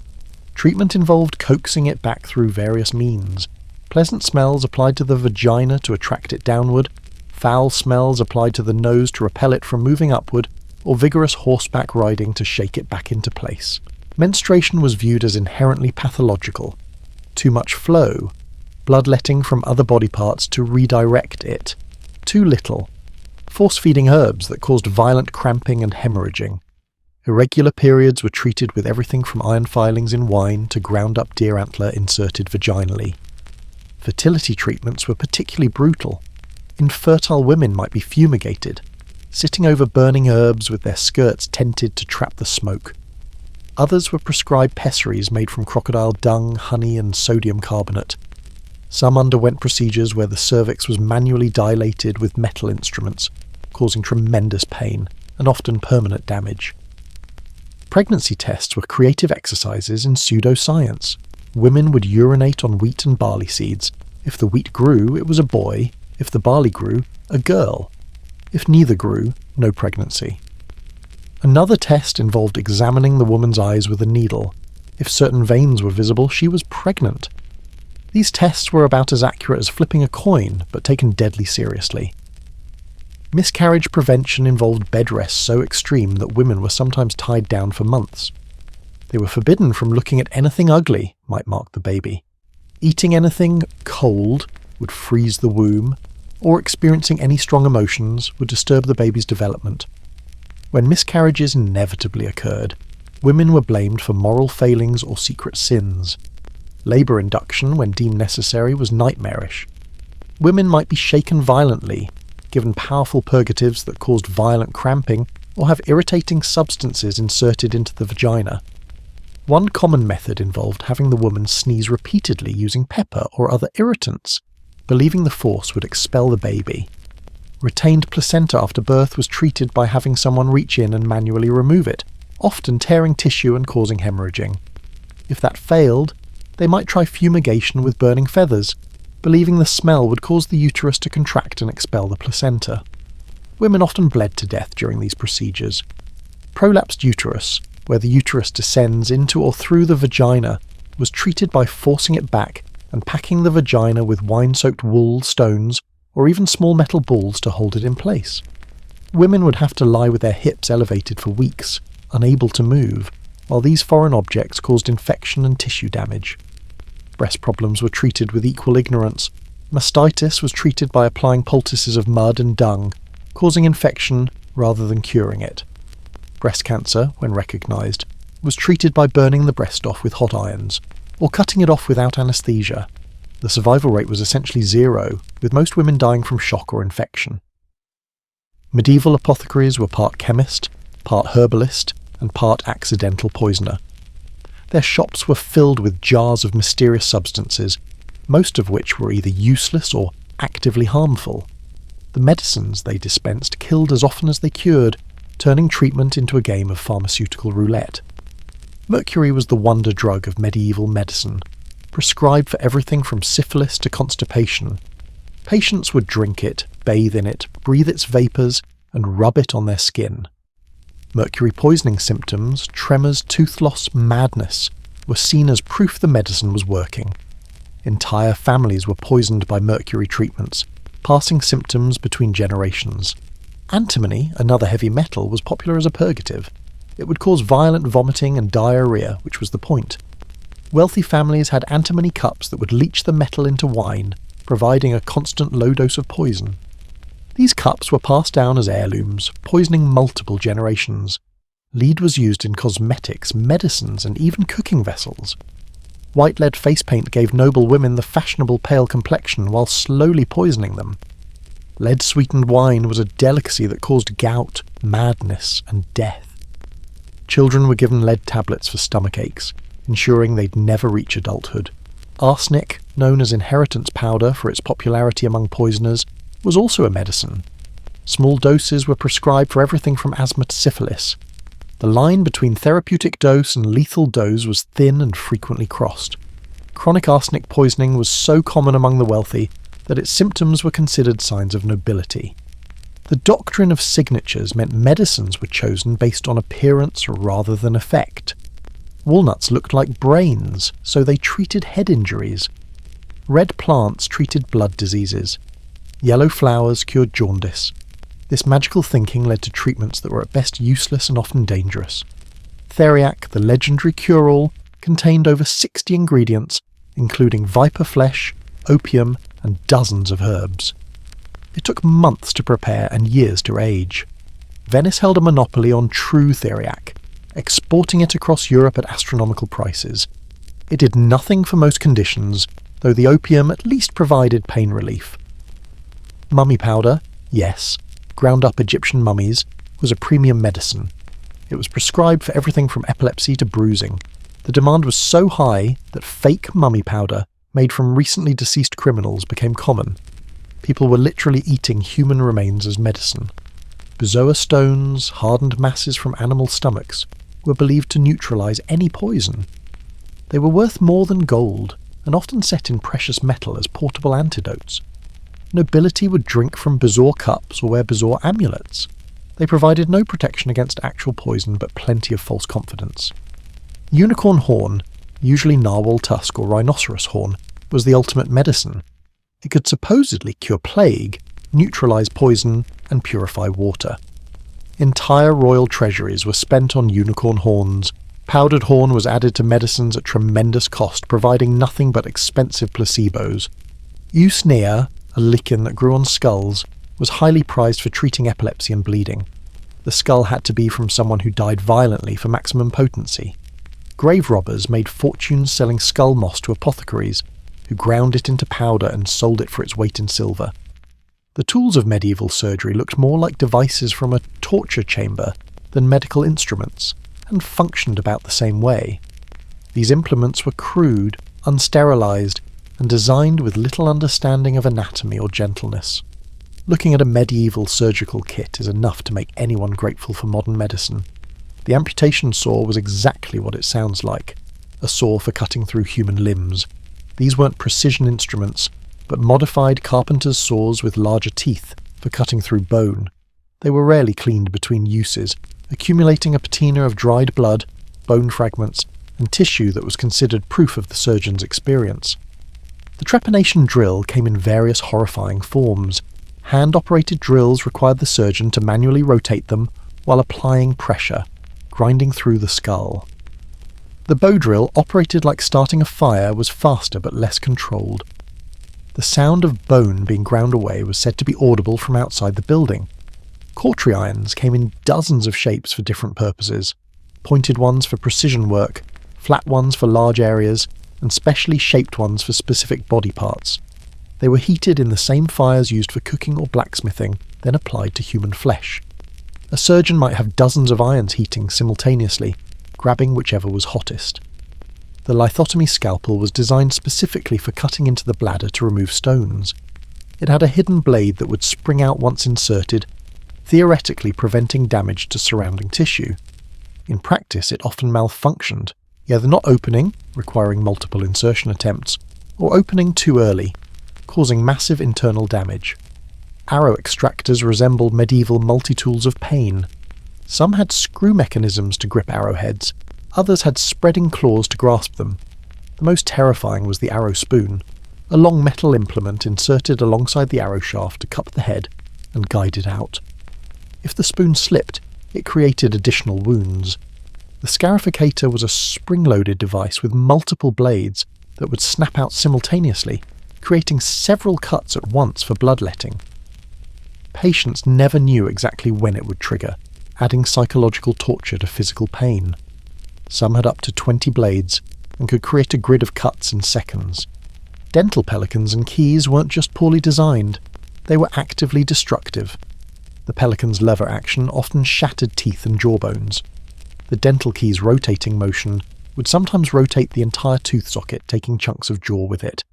Treatment involved coaxing it back through various means. Pleasant smells applied to the vagina to attract it downward, foul smells applied to the nose to repel it from moving upward, or vigorous horseback riding to shake it back into place. Menstruation was viewed as inherently pathological. Too much flow, bloodletting from other body parts to redirect it. Too little, force-feeding herbs that caused violent cramping and hemorrhaging. Irregular periods were treated with everything from iron filings in wine to ground-up deer antler inserted vaginally. Fertility treatments were particularly brutal. Infertile women might be fumigated, sitting over burning herbs with their skirts tented to trap the smoke. Others were prescribed pessaries made from crocodile dung, honey, and sodium carbonate. Some underwent procedures where the cervix was manually dilated with metal instruments, causing tremendous pain and often permanent damage. Pregnancy tests were creative exercises in pseudoscience. Women would urinate on wheat and barley seeds. If the wheat grew, it was a boy. If the barley grew, a girl. If neither grew, no pregnancy. Another test involved examining the woman's eyes with a needle. If certain veins were visible, she was pregnant. These tests were about as accurate as flipping a coin, but taken deadly seriously. Miscarriage prevention involved bed rests so extreme that women were sometimes tied down for months. They were forbidden from looking at anything ugly might mark the baby. Eating anything cold would freeze the womb, or experiencing any strong emotions would disturb the baby's development. When miscarriages inevitably occurred, women were blamed for moral failings or secret sins. Labour induction, when deemed necessary, was nightmarish. Women might be shaken violently, given powerful purgatives that caused violent cramping, or have irritating substances inserted into the vagina. One common method involved having the woman sneeze repeatedly using pepper or other irritants, believing the force would expel the baby. Retained placenta after birth was treated by having someone reach in and manually remove it, often tearing tissue and causing hemorrhaging. If that failed, they might try fumigation with burning feathers, believing the smell would cause the uterus to contract and expel the placenta. Women often bled to death during these procedures. Prolapsed uterus, where the uterus descends into or through the vagina, was treated by forcing it back and packing the vagina with wine-soaked wool, stones, or even small metal balls to hold it in place. Women would have to lie with their hips elevated for weeks, unable to move, while these foreign objects caused infection and tissue damage. Breast problems were treated with equal ignorance. Mastitis was treated by applying poultices of mud and dung, causing infection rather than curing it. Breast cancer, when recognised, was treated by burning the breast off with hot irons, or cutting it off without anaesthesia. The survival rate was essentially zero, with most women dying from shock or infection. Medieval apothecaries were part chemist, part herbalist, and part accidental poisoner. Their shops were filled with jars of mysterious substances, most of which were either useless or actively harmful. The medicines they dispensed killed as often as they cured, turning treatment into a game of pharmaceutical roulette. Mercury was the wonder drug of medieval medicine, prescribed for everything from syphilis to constipation. Patients would drink it, bathe in it, breathe its vapours, and rub it on their skin. Mercury poisoning symptoms, tremors, tooth loss, madness, were seen as proof the medicine was working. Entire families were poisoned by mercury treatments, passing symptoms between generations. Antimony, another heavy metal, was popular as a purgative. It would cause violent vomiting and diarrhea, which was the point. Wealthy families had antimony cups that would leach the metal into wine, providing a constant low dose of poison. These cups were passed down as heirlooms, poisoning multiple generations. Lead was used in cosmetics, medicines, and even cooking vessels. White lead face paint gave noble women the fashionable pale complexion while slowly poisoning them. Lead-sweetened wine was a delicacy that caused gout, madness, and death. Children were given lead tablets for stomach aches, ensuring they'd never reach adulthood. Arsenic, known as inheritance powder for its popularity among poisoners, was also a medicine. Small doses were prescribed for everything from asthma to syphilis. The line between therapeutic dose and lethal dose was thin and frequently crossed. Chronic arsenic poisoning was so common among the wealthy that its symptoms were considered signs of nobility. The doctrine of signatures meant medicines were chosen based on appearance rather than effect. Walnuts looked like brains, so they treated head injuries. Red plants treated blood diseases. Yellow flowers cured jaundice. This magical thinking led to treatments that were at best useless and often dangerous. Theriac, the legendary cure-all, contained over 60 ingredients, including viper flesh, opium, and dozens of herbs. It took months to prepare and years to age. Venice held a monopoly on true theriac, exporting it across Europe at astronomical prices. It did nothing for most conditions, though the opium at least provided pain relief. Mummy powder, yes, ground-up Egyptian mummies, was a premium medicine. It was prescribed for everything from epilepsy to bruising. The demand was so high that fake mummy powder, made from recently deceased criminals, became common. People were literally eating human remains as medicine. Bezoar stones, hardened masses from animal stomachs, were believed to neutralize any poison. They were worth more than gold, and often set in precious metal as portable antidotes. Nobility would drink from bezoar cups or wear bezoar amulets. They provided no protection against actual poison, but plenty of false confidence. Unicorn horn, usually narwhal tusk or rhinoceros horn, was the ultimate medicine. It could supposedly cure plague, neutralize poison, and purify water. Entire royal treasuries were spent on unicorn horns. Powdered horn was added to medicines at tremendous cost, providing nothing but expensive placebos. Usnea, a lichen that grew on skulls, was highly prized for treating epilepsy and bleeding. The skull had to be from someone who died violently for maximum potency. Grave robbers made fortunes selling skull moss to apothecaries, who ground it into powder and sold it for its weight in silver. The tools of medieval surgery looked more like devices from a torture chamber than medical instruments, and functioned about the same way. These implements were crude, unsterilized, and designed with little understanding of anatomy or gentleness. Looking at a medieval surgical kit is enough to make anyone grateful for modern medicine. The amputation saw was exactly what it sounds like, a saw for cutting through human limbs. These weren't precision instruments, but modified carpenter's saws with larger teeth for cutting through bone. They were rarely cleaned between uses, accumulating a patina of dried blood, bone fragments, and tissue that was considered proof of the surgeon's experience. The trepanation drill came in various horrifying forms. Hand-operated drills required the surgeon to manually rotate them while applying pressure, grinding through the skull. The bow drill, operated like starting a fire, was faster but less controlled. The sound of bone being ground away was said to be audible from outside the building. Cautery irons came in dozens of shapes for different purposes. Pointed ones for precision work, flat ones for large areas, and specially shaped ones for specific body parts. They were heated in the same fires used for cooking or blacksmithing, then applied to human flesh. A surgeon might have dozens of irons heating simultaneously, grabbing whichever was hottest. The lithotomy scalpel was designed specifically for cutting into the bladder to remove stones. It had a hidden blade that would spring out once inserted, theoretically preventing damage to surrounding tissue. In practice, it often malfunctioned, either not opening, requiring multiple insertion attempts, or opening too early, causing massive internal damage. Arrow extractors resembled medieval multi-tools of pain. Some had screw mechanisms to grip arrowheads, others had spreading claws to grasp them. The most terrifying was the arrow spoon, a long metal implement inserted alongside the arrow shaft to cup the head and guide it out. If the spoon slipped, it created additional wounds. The scarificator was a spring-loaded device with multiple blades that would snap out simultaneously, creating several cuts at once for bloodletting. Patients never knew exactly when it would trigger, adding psychological torture to physical pain. Some had up to 20 blades and could create a grid of cuts in seconds. Dental pelicans and keys weren't just poorly designed, they were actively destructive. The pelican's lever action often shattered teeth and jawbones. The dental key's rotating motion would sometimes rotate the entire tooth socket, taking chunks of jaw with it.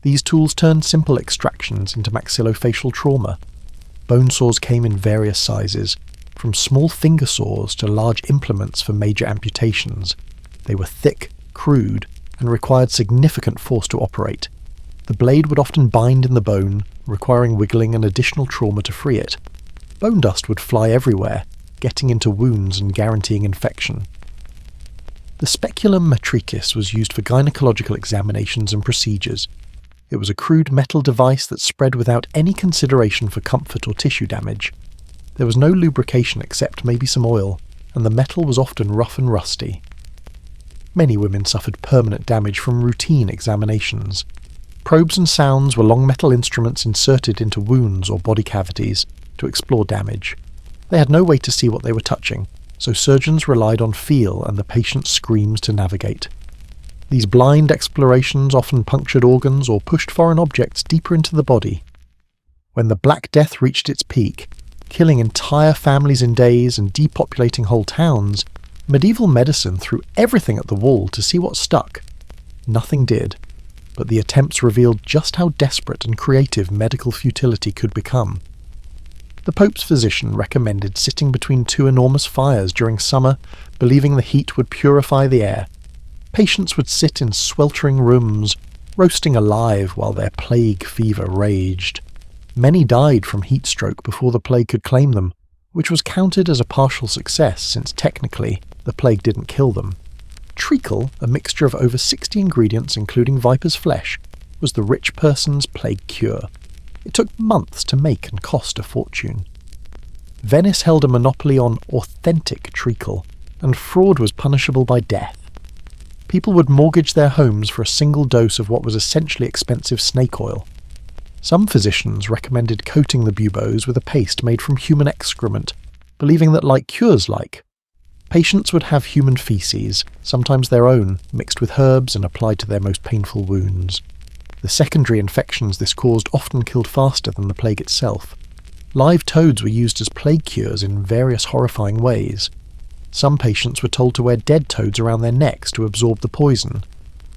These tools turned simple extractions into maxillofacial trauma. Bone saws came in various sizes, from small finger saws to large implements for major amputations. They were thick, crude, and required significant force to operate. The blade would often bind in the bone, requiring wiggling and additional trauma to free it. Bone dust would fly everywhere, getting into wounds and guaranteeing infection. The speculum metricis was used for gynecological examinations and procedures. It was a crude metal device that spread without any consideration for comfort or tissue damage. There was no lubrication except maybe some oil, and the metal was often rough and rusty. Many women suffered permanent damage from routine examinations. Probes and sounds were long metal instruments inserted into wounds or body cavities to explore damage. They had no way to see what they were touching, so surgeons relied on feel and the patient's screams to navigate. These blind explorations often punctured organs or pushed foreign objects deeper into the body. When the Black Death reached its peak, killing entire families in days and depopulating whole towns, medieval medicine threw everything at the wall to see what stuck. Nothing did, but the attempts revealed just how desperate and creative medical futility could become. The Pope's physician recommended sitting between two enormous fires during summer, believing the heat would purify the air. Patients would sit in sweltering rooms, roasting alive while their plague fever raged. Many died from heat stroke before the plague could claim them, which was counted as a partial success since technically the plague didn't kill them. Treacle, a mixture of over 60 ingredients including viper's flesh, was the rich person's plague cure. It took months to make and cost a fortune. Venice held a monopoly on authentic treacle, and fraud was punishable by death. People would mortgage their homes for a single dose of what was essentially expensive snake oil. Some physicians recommended coating the buboes with a paste made from human excrement, believing that like cures like. Patients would have human feces, sometimes their own, mixed with herbs and applied to their most painful wounds. The secondary infections this caused often killed faster than the plague itself. Live toads were used as plague cures in various horrifying ways. Some patients were told to wear dead toads around their necks to absorb the poison.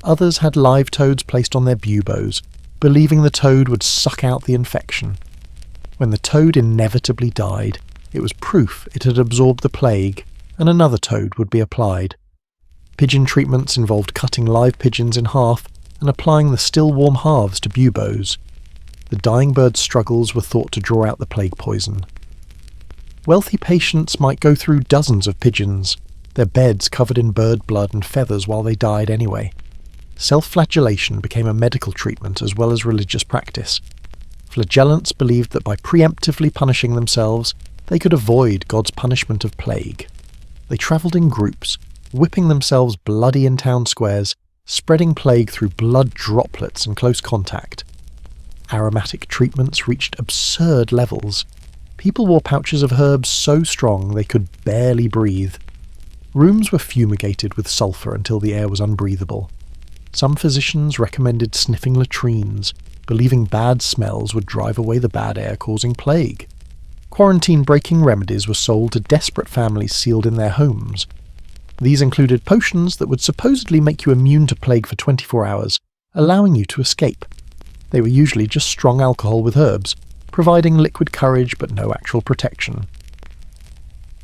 Others had live toads placed on their buboes, believing the toad would suck out the infection. When the toad inevitably died, it was proof it had absorbed the plague, and another toad would be applied. Pigeon treatments involved cutting live pigeons in half and applying the still warm halves to buboes. The dying bird's struggles were thought to draw out the plague poison. Wealthy patients might go through dozens of pigeons, their beds covered in bird blood and feathers while they died anyway. Self-flagellation became a medical treatment as well as religious practice. Flagellants believed that by preemptively punishing themselves, they could avoid God's punishment of plague. They travelled in groups, whipping themselves bloody in town squares, spreading plague through blood droplets and close contact. Aromatic treatments reached absurd levels. People wore pouches of herbs so strong they could barely breathe. Rooms were fumigated with sulphur until the air was unbreathable. Some physicians recommended sniffing latrines, believing bad smells would drive away the bad air causing plague. Quarantine-breaking remedies were sold to desperate families sealed in their homes. These included potions that would supposedly make you immune to plague for 24 hours, allowing you to escape. They were usually just strong alcohol with herbs, providing liquid courage but no actual protection.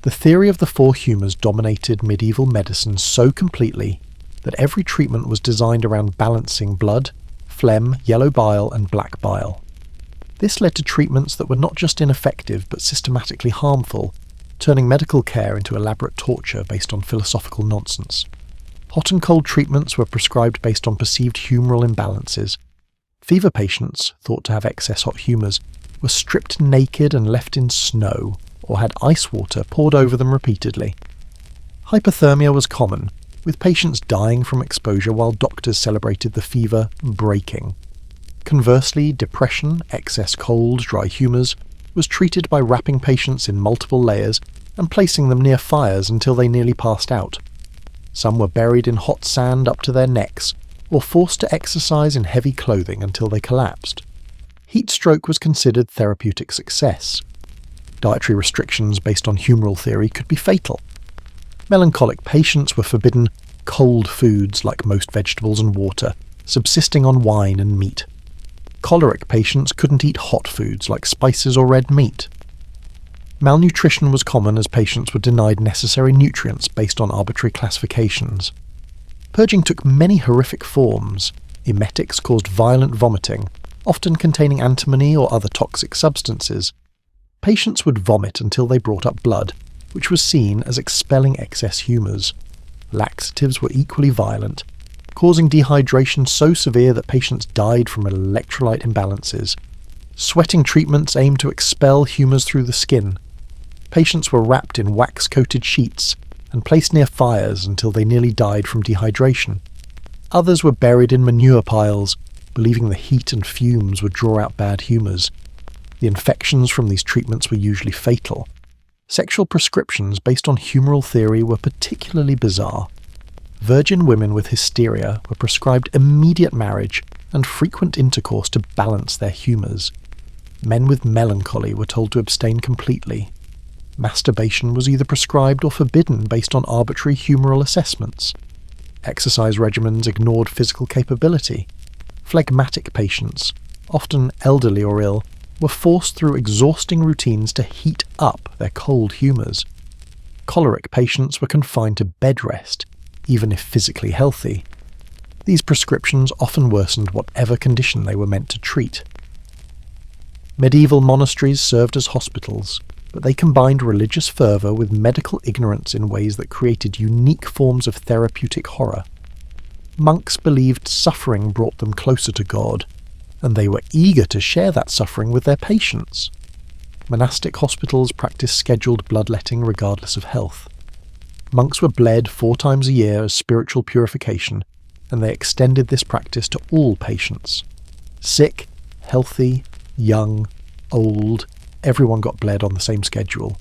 The theory of the four humours dominated medieval medicine so completely that every treatment was designed around balancing blood, phlegm, yellow bile, and black bile. This led to treatments that were not just ineffective but systematically harmful, turning medical care into elaborate torture based on philosophical nonsense. Hot and cold treatments were prescribed based on perceived humoral imbalances. Fever patients, thought to have excess hot humours, were stripped naked and left in snow, or had ice water poured over them repeatedly. Hypothermia was common, with patients dying from exposure while doctors celebrated the fever breaking. Conversely, depression, excess cold, dry humours, was treated by wrapping patients in multiple layers and placing them near fires until they nearly passed out. Some were buried in hot sand up to their necks, or forced to exercise in heavy clothing until they collapsed. Heat stroke was considered therapeutic success. Dietary restrictions based on humoral theory could be fatal. Melancholic patients were forbidden cold foods like most vegetables and water, subsisting on wine and meat. Choleric patients couldn't eat hot foods like spices or red meat. Malnutrition was common as patients were denied necessary nutrients based on arbitrary classifications. Purging took many horrific forms. Emetics caused violent vomiting, often containing antimony or other toxic substances. Patients would vomit until they brought up blood, which was seen as expelling excess humours. Laxatives were equally violent, causing dehydration so severe that patients died from electrolyte imbalances. Sweating treatments aimed to expel humours through the skin. Patients were wrapped in wax-coated sheets and placed near fires until they nearly died from dehydration. Others were buried in manure piles, believing the heat and fumes would draw out bad humours. The infections from these treatments were usually fatal. Sexual prescriptions based on humoral theory were particularly bizarre. Virgin women with hysteria were prescribed immediate marriage and frequent intercourse to balance their humours. Men with melancholy were told to abstain completely. Masturbation was either prescribed or forbidden based on arbitrary humoral assessments. Exercise regimens ignored physical capability. Phlegmatic patients, often elderly or ill, were forced through exhausting routines to heat up their cold humours. Choleric patients were confined to bed rest, even if physically healthy. These prescriptions often worsened whatever condition they were meant to treat. Medieval monasteries served as hospitals, but they combined religious fervour with medical ignorance in ways that created unique forms of therapeutic horror. Monks believed suffering brought them closer to God, and they were eager to share that suffering with their patients. Monastic hospitals practiced scheduled bloodletting regardless of health. Monks were bled 4 times a year as spiritual purification, and they extended this practice to all patients. Sick, healthy, young, old, everyone got bled on the same schedule.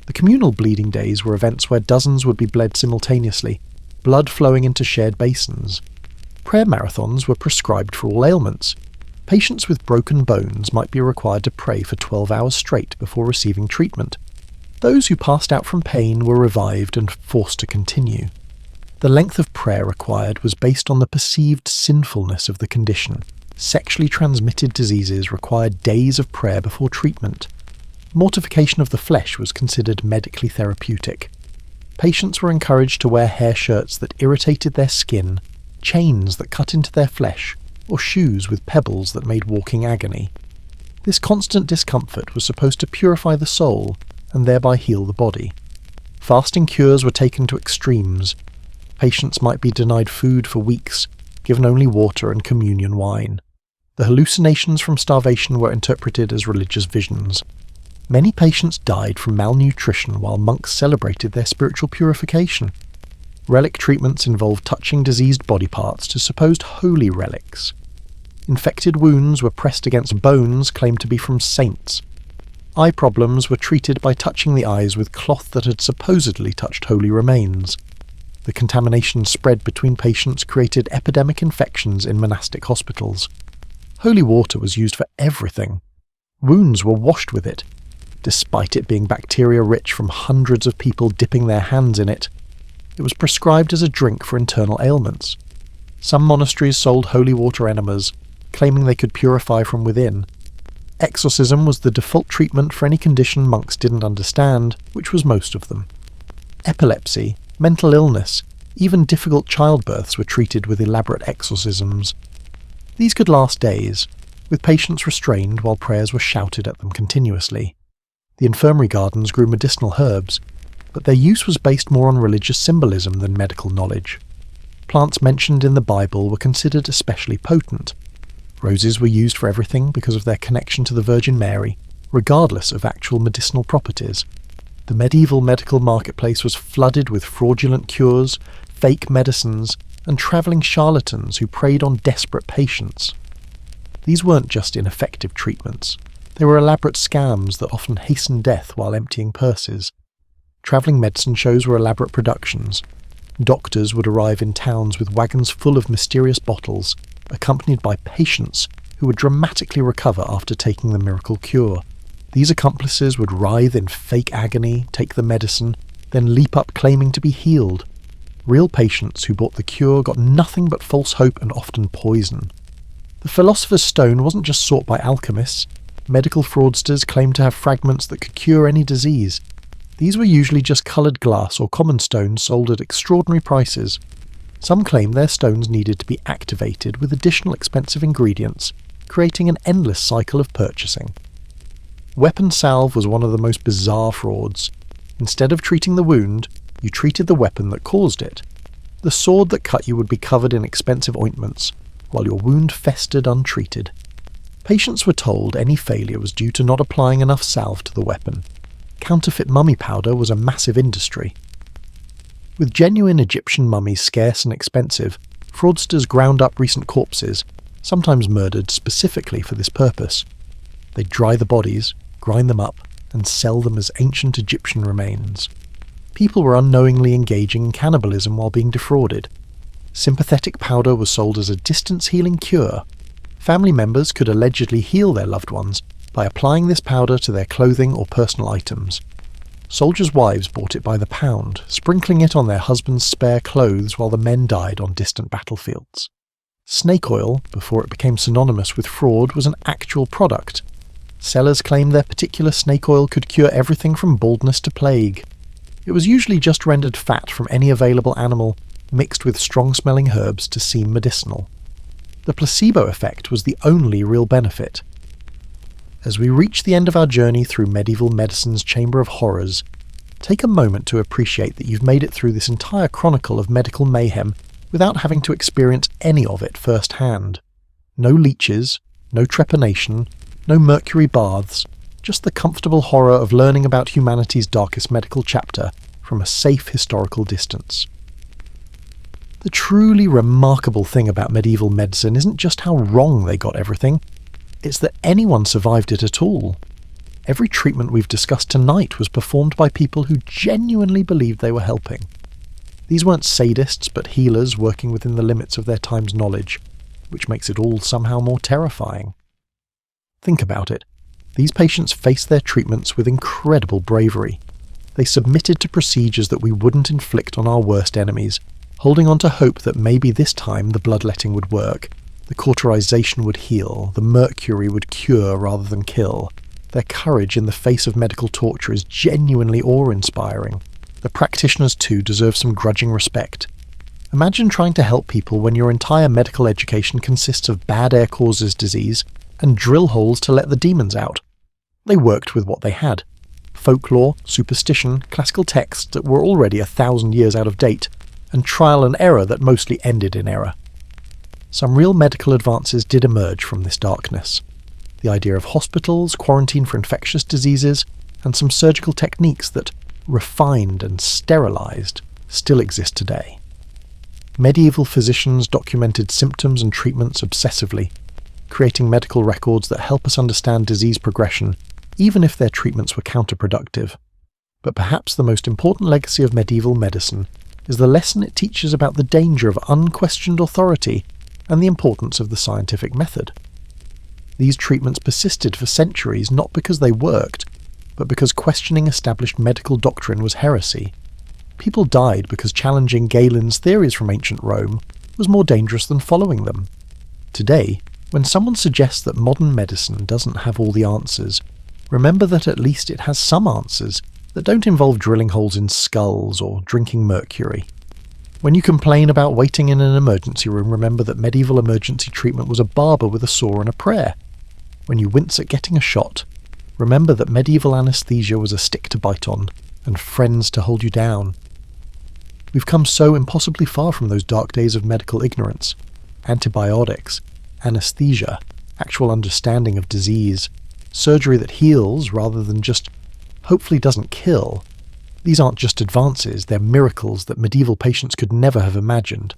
The communal bleeding days were events where dozens would be bled simultaneously, blood flowing into shared basins. Prayer marathons were prescribed for all ailments. Patients with broken bones might be required to pray for 12 hours straight before receiving treatment. Those who passed out from pain were revived and forced to continue. The length of prayer required was based on the perceived sinfulness of the condition. Sexually transmitted diseases required days of prayer before treatment. Mortification of the flesh was considered medically therapeutic. Patients were encouraged to wear hair shirts that irritated their skin, chains that cut into their flesh, or shoes with pebbles that made walking agony. This constant discomfort was supposed to purify the soul and thereby heal the body. Fasting cures were taken to extremes. Patients might be denied food for weeks, given only water and communion wine. The hallucinations from starvation were interpreted as religious visions. Many patients died from malnutrition while monks celebrated their spiritual purification. Relic treatments involved touching diseased body parts to supposed holy relics. Infected wounds were pressed against bones claimed to be from saints. Eye problems were treated by touching the eyes with cloth that had supposedly touched holy remains. the contamination spread between patients created epidemic infections in monastic hospitals. Holy water was used for everything. Wounds were washed with it, despite it being bacteria-rich from hundreds of people dipping their hands in it. It was prescribed as a drink for internal ailments. Some monasteries sold holy water enemas, claiming they could purify from within. Exorcism was the default treatment for any condition monks didn't understand, which was most of them. Epilepsy, mental illness, even difficult childbirths were treated with elaborate exorcisms. These could last days, with patients restrained while prayers were shouted at them continuously. The infirmary gardens grew medicinal herbs, but their use was based more on religious symbolism than medical knowledge. Plants mentioned in the Bible were considered especially potent. Roses were used for everything because of their connection to the Virgin Mary, regardless of actual medicinal properties. The medieval medical marketplace was flooded with fraudulent cures, fake medicines, and travelling charlatans who preyed on desperate patients. These weren't just ineffective treatments. They were elaborate scams that often hastened death while emptying purses. Travelling medicine shows were elaborate productions. Doctors would arrive in towns with wagons full of mysterious bottles, accompanied by patients who would dramatically recover after taking the miracle cure. These accomplices would writhe in fake agony, take the medicine, then leap up claiming to be healed. Real patients who bought the cure got nothing but false hope and often poison. The Philosopher's Stone wasn't just sought by alchemists. Medical fraudsters claimed to have fragments that could cure any disease. These were usually just coloured glass or common stones sold at extraordinary prices. Some claimed their stones needed to be activated with additional expensive ingredients, creating an endless cycle of purchasing. Weapon salve was one of the most bizarre frauds. Instead of treating the wound, you treated the weapon that caused it. The sword that cut you would be covered in expensive ointments, while your wound festered untreated. Patients were told any failure was due to not applying enough salve to the weapon. Counterfeit mummy powder was a massive industry. With genuine Egyptian mummies scarce and expensive, fraudsters ground up recent corpses, sometimes murdered specifically for this purpose. They'd dry the bodies, grind them up, and sell them as ancient Egyptian remains. People were unknowingly engaging in cannibalism while being defrauded. Sympathetic powder was sold as a distance-healing cure. Family members could allegedly heal their loved ones by applying this powder to their clothing or personal items. Soldiers' wives bought it by the pound, sprinkling it on their husbands' spare clothes while the men died on distant battlefields. Snake oil, before it became synonymous with fraud, was an actual product. Sellers claimed their particular snake oil could cure everything from baldness to plague. It was usually just rendered fat from any available animal, mixed with strong-smelling herbs to seem medicinal. The placebo effect was the only real benefit. As we reach the end of our journey through medieval medicine's chamber of horrors, take a moment to appreciate that you've made it through this entire chronicle of medical mayhem without having to experience any of it firsthand. No leeches, no trepanation, no mercury baths, just the comfortable horror of learning about humanity's darkest medical chapter from a safe historical distance. The truly remarkable thing about medieval medicine isn't just how wrong they got everything, it's that anyone survived it at all. Every treatment we've discussed tonight was performed by people who genuinely believed they were helping. These weren't sadists, but healers working within the limits of their time's knowledge, which makes it all somehow more terrifying. Think about it. These patients faced their treatments with incredible bravery. They submitted to procedures that we wouldn't inflict on our worst enemies, holding on to hope that maybe this time the bloodletting would work, the cauterization would heal, the mercury would cure rather than kill. Their courage in the face of medical torture is genuinely awe-inspiring. The practitioners too deserve some grudging respect. Imagine trying to help people when your entire medical education consists of bad air causes disease and drill holes to let the demons out. They worked with what they had. Folklore, superstition, classical texts that were already 1,000 years out of date, and trial and error that mostly ended in error. Some real medical advances did emerge from this darkness. The idea of hospitals, quarantine for infectious diseases, and some surgical techniques that, refined and sterilized, still exist today. Medieval physicians documented symptoms and treatments obsessively, creating medical records that help us understand disease progression, even if their treatments were counterproductive. But perhaps the most important legacy of medieval medicine is the lesson it teaches about the danger of unquestioned authority and the importance of the scientific method. These treatments persisted for centuries not because they worked, but because questioning established medical doctrine was heresy. People died because challenging Galen's theories from ancient Rome was more dangerous than following them. Today, when someone suggests that modern medicine doesn't have all the answers, remember that at least it has some answers that don't involve drilling holes in skulls or drinking mercury. When you complain about waiting in an emergency room, remember that medieval emergency treatment was a barber with a saw and a prayer. When you wince at getting a shot, remember that medieval anaesthesia was a stick to bite on and friends to hold you down. We've come so impossibly far from those dark days of medical ignorance. Antibiotics, anaesthesia, actual understanding of disease, surgery that heals rather than just hopefully doesn't kill. These aren't just advances, they're miracles that medieval patients could never have imagined.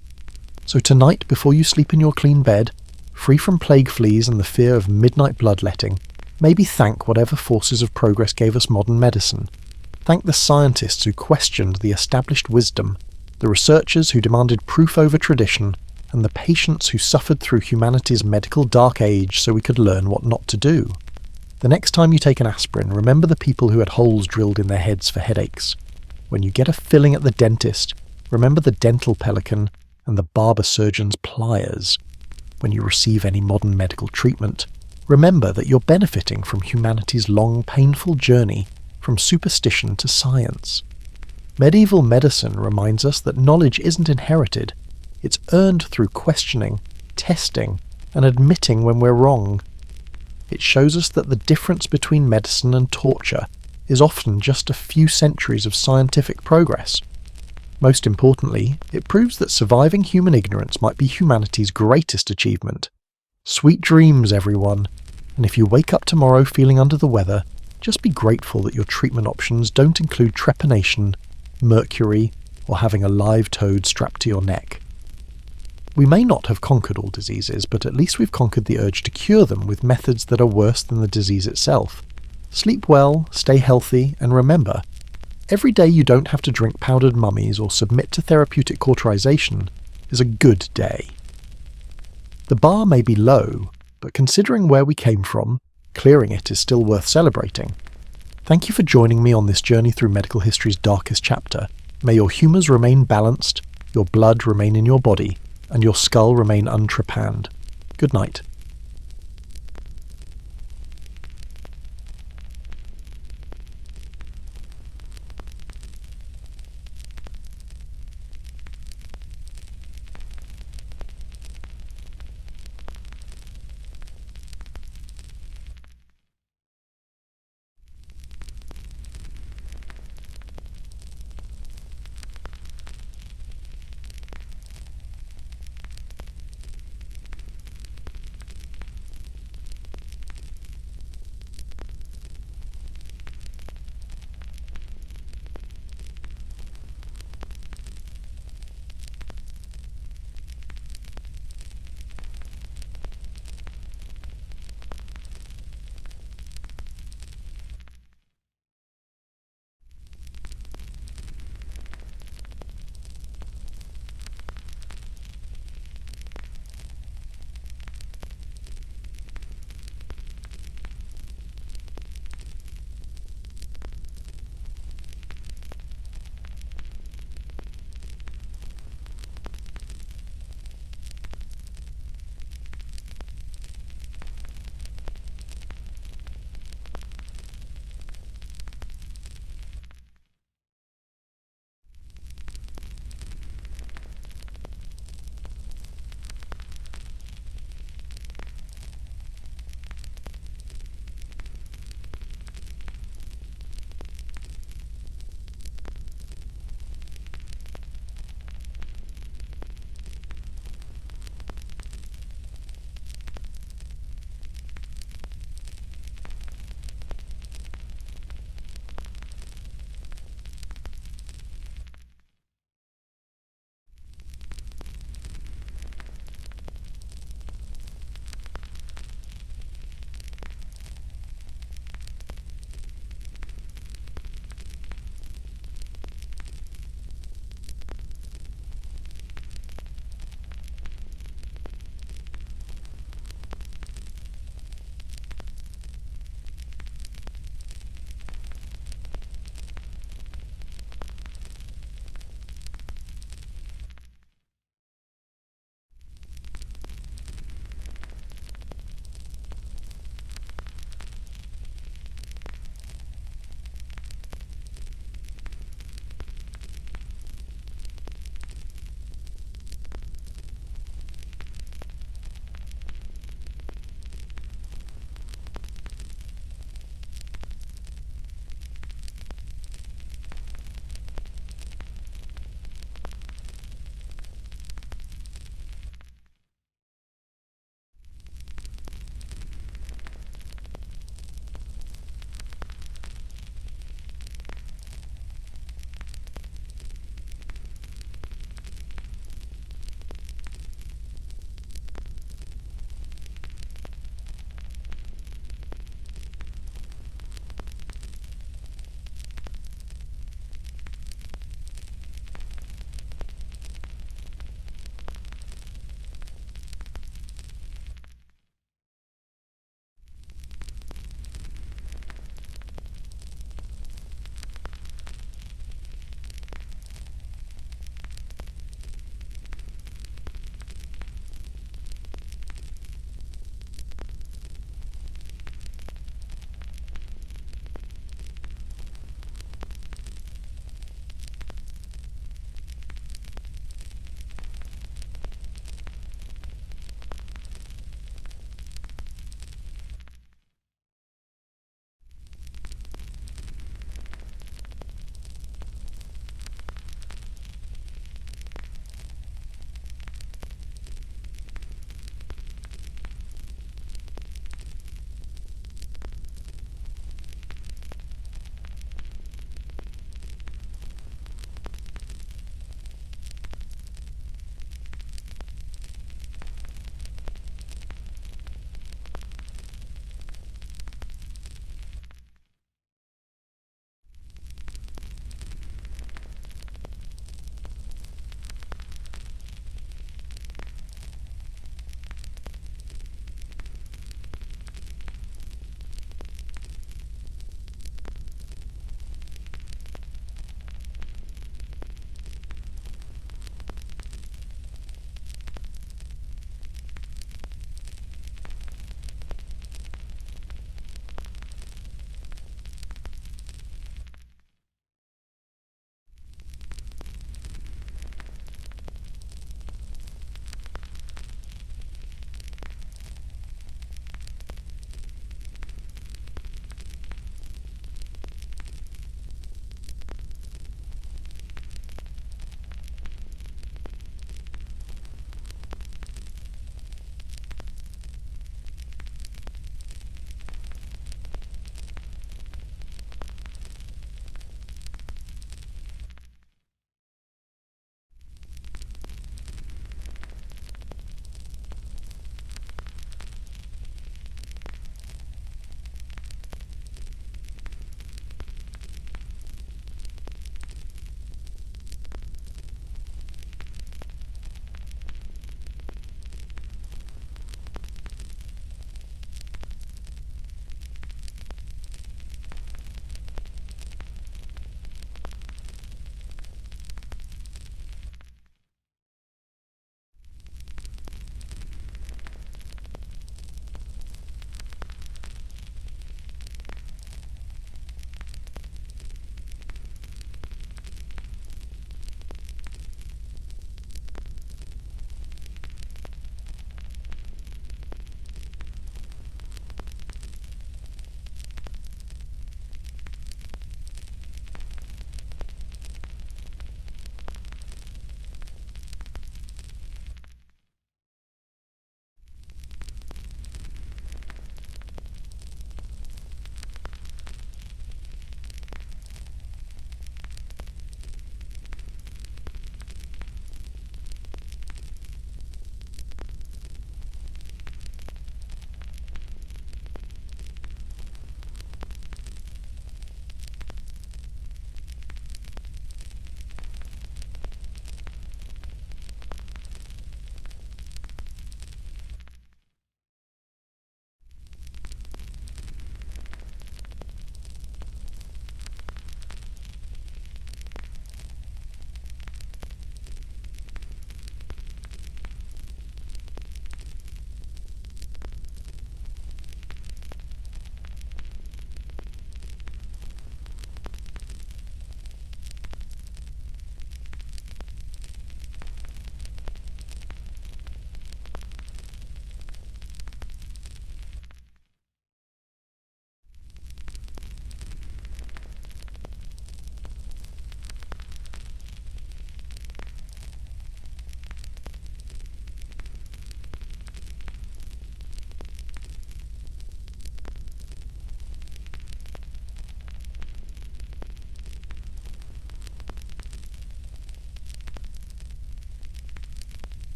So tonight, before you sleep in your clean bed, free from plague fleas and the fear of midnight bloodletting, maybe thank whatever forces of progress gave us modern medicine. Thank the scientists who questioned the established wisdom, the researchers who demanded proof over tradition, and the patients who suffered through humanity's medical dark age so we could learn what not to do. The next time you take an aspirin, remember the people who had holes drilled in their heads for headaches. When you get a filling at the dentist, remember the dental pelican and the barber-surgeon's pliers. When you receive any modern medical treatment, remember that you're benefiting from humanity's long, painful journey from superstition to science. Medieval medicine reminds us that knowledge isn't inherited, it's earned through questioning, testing, and admitting when we're wrong. It shows us that the difference between medicine and torture is often just a few centuries of scientific progress. Most importantly, it proves that surviving human ignorance might be humanity's greatest achievement. Sweet dreams, everyone, and if you wake up tomorrow feeling under the weather, just be grateful that your treatment options don't include trepanation, mercury, or having a live toad strapped to your neck. We may not have conquered all diseases, but at least we've conquered the urge to cure them with methods that are worse than the disease itself. Sleep well, stay healthy, and remember, every day you don't have to drink powdered mummies or submit to therapeutic cauterization is a good day. The bar may be low, but considering where we came from, clearing it is still worth celebrating. Thank you for joining me on this journey through medical history's darkest chapter. May your humours remain balanced, your blood remain in your body, and your skull remain untrepanned. Good night.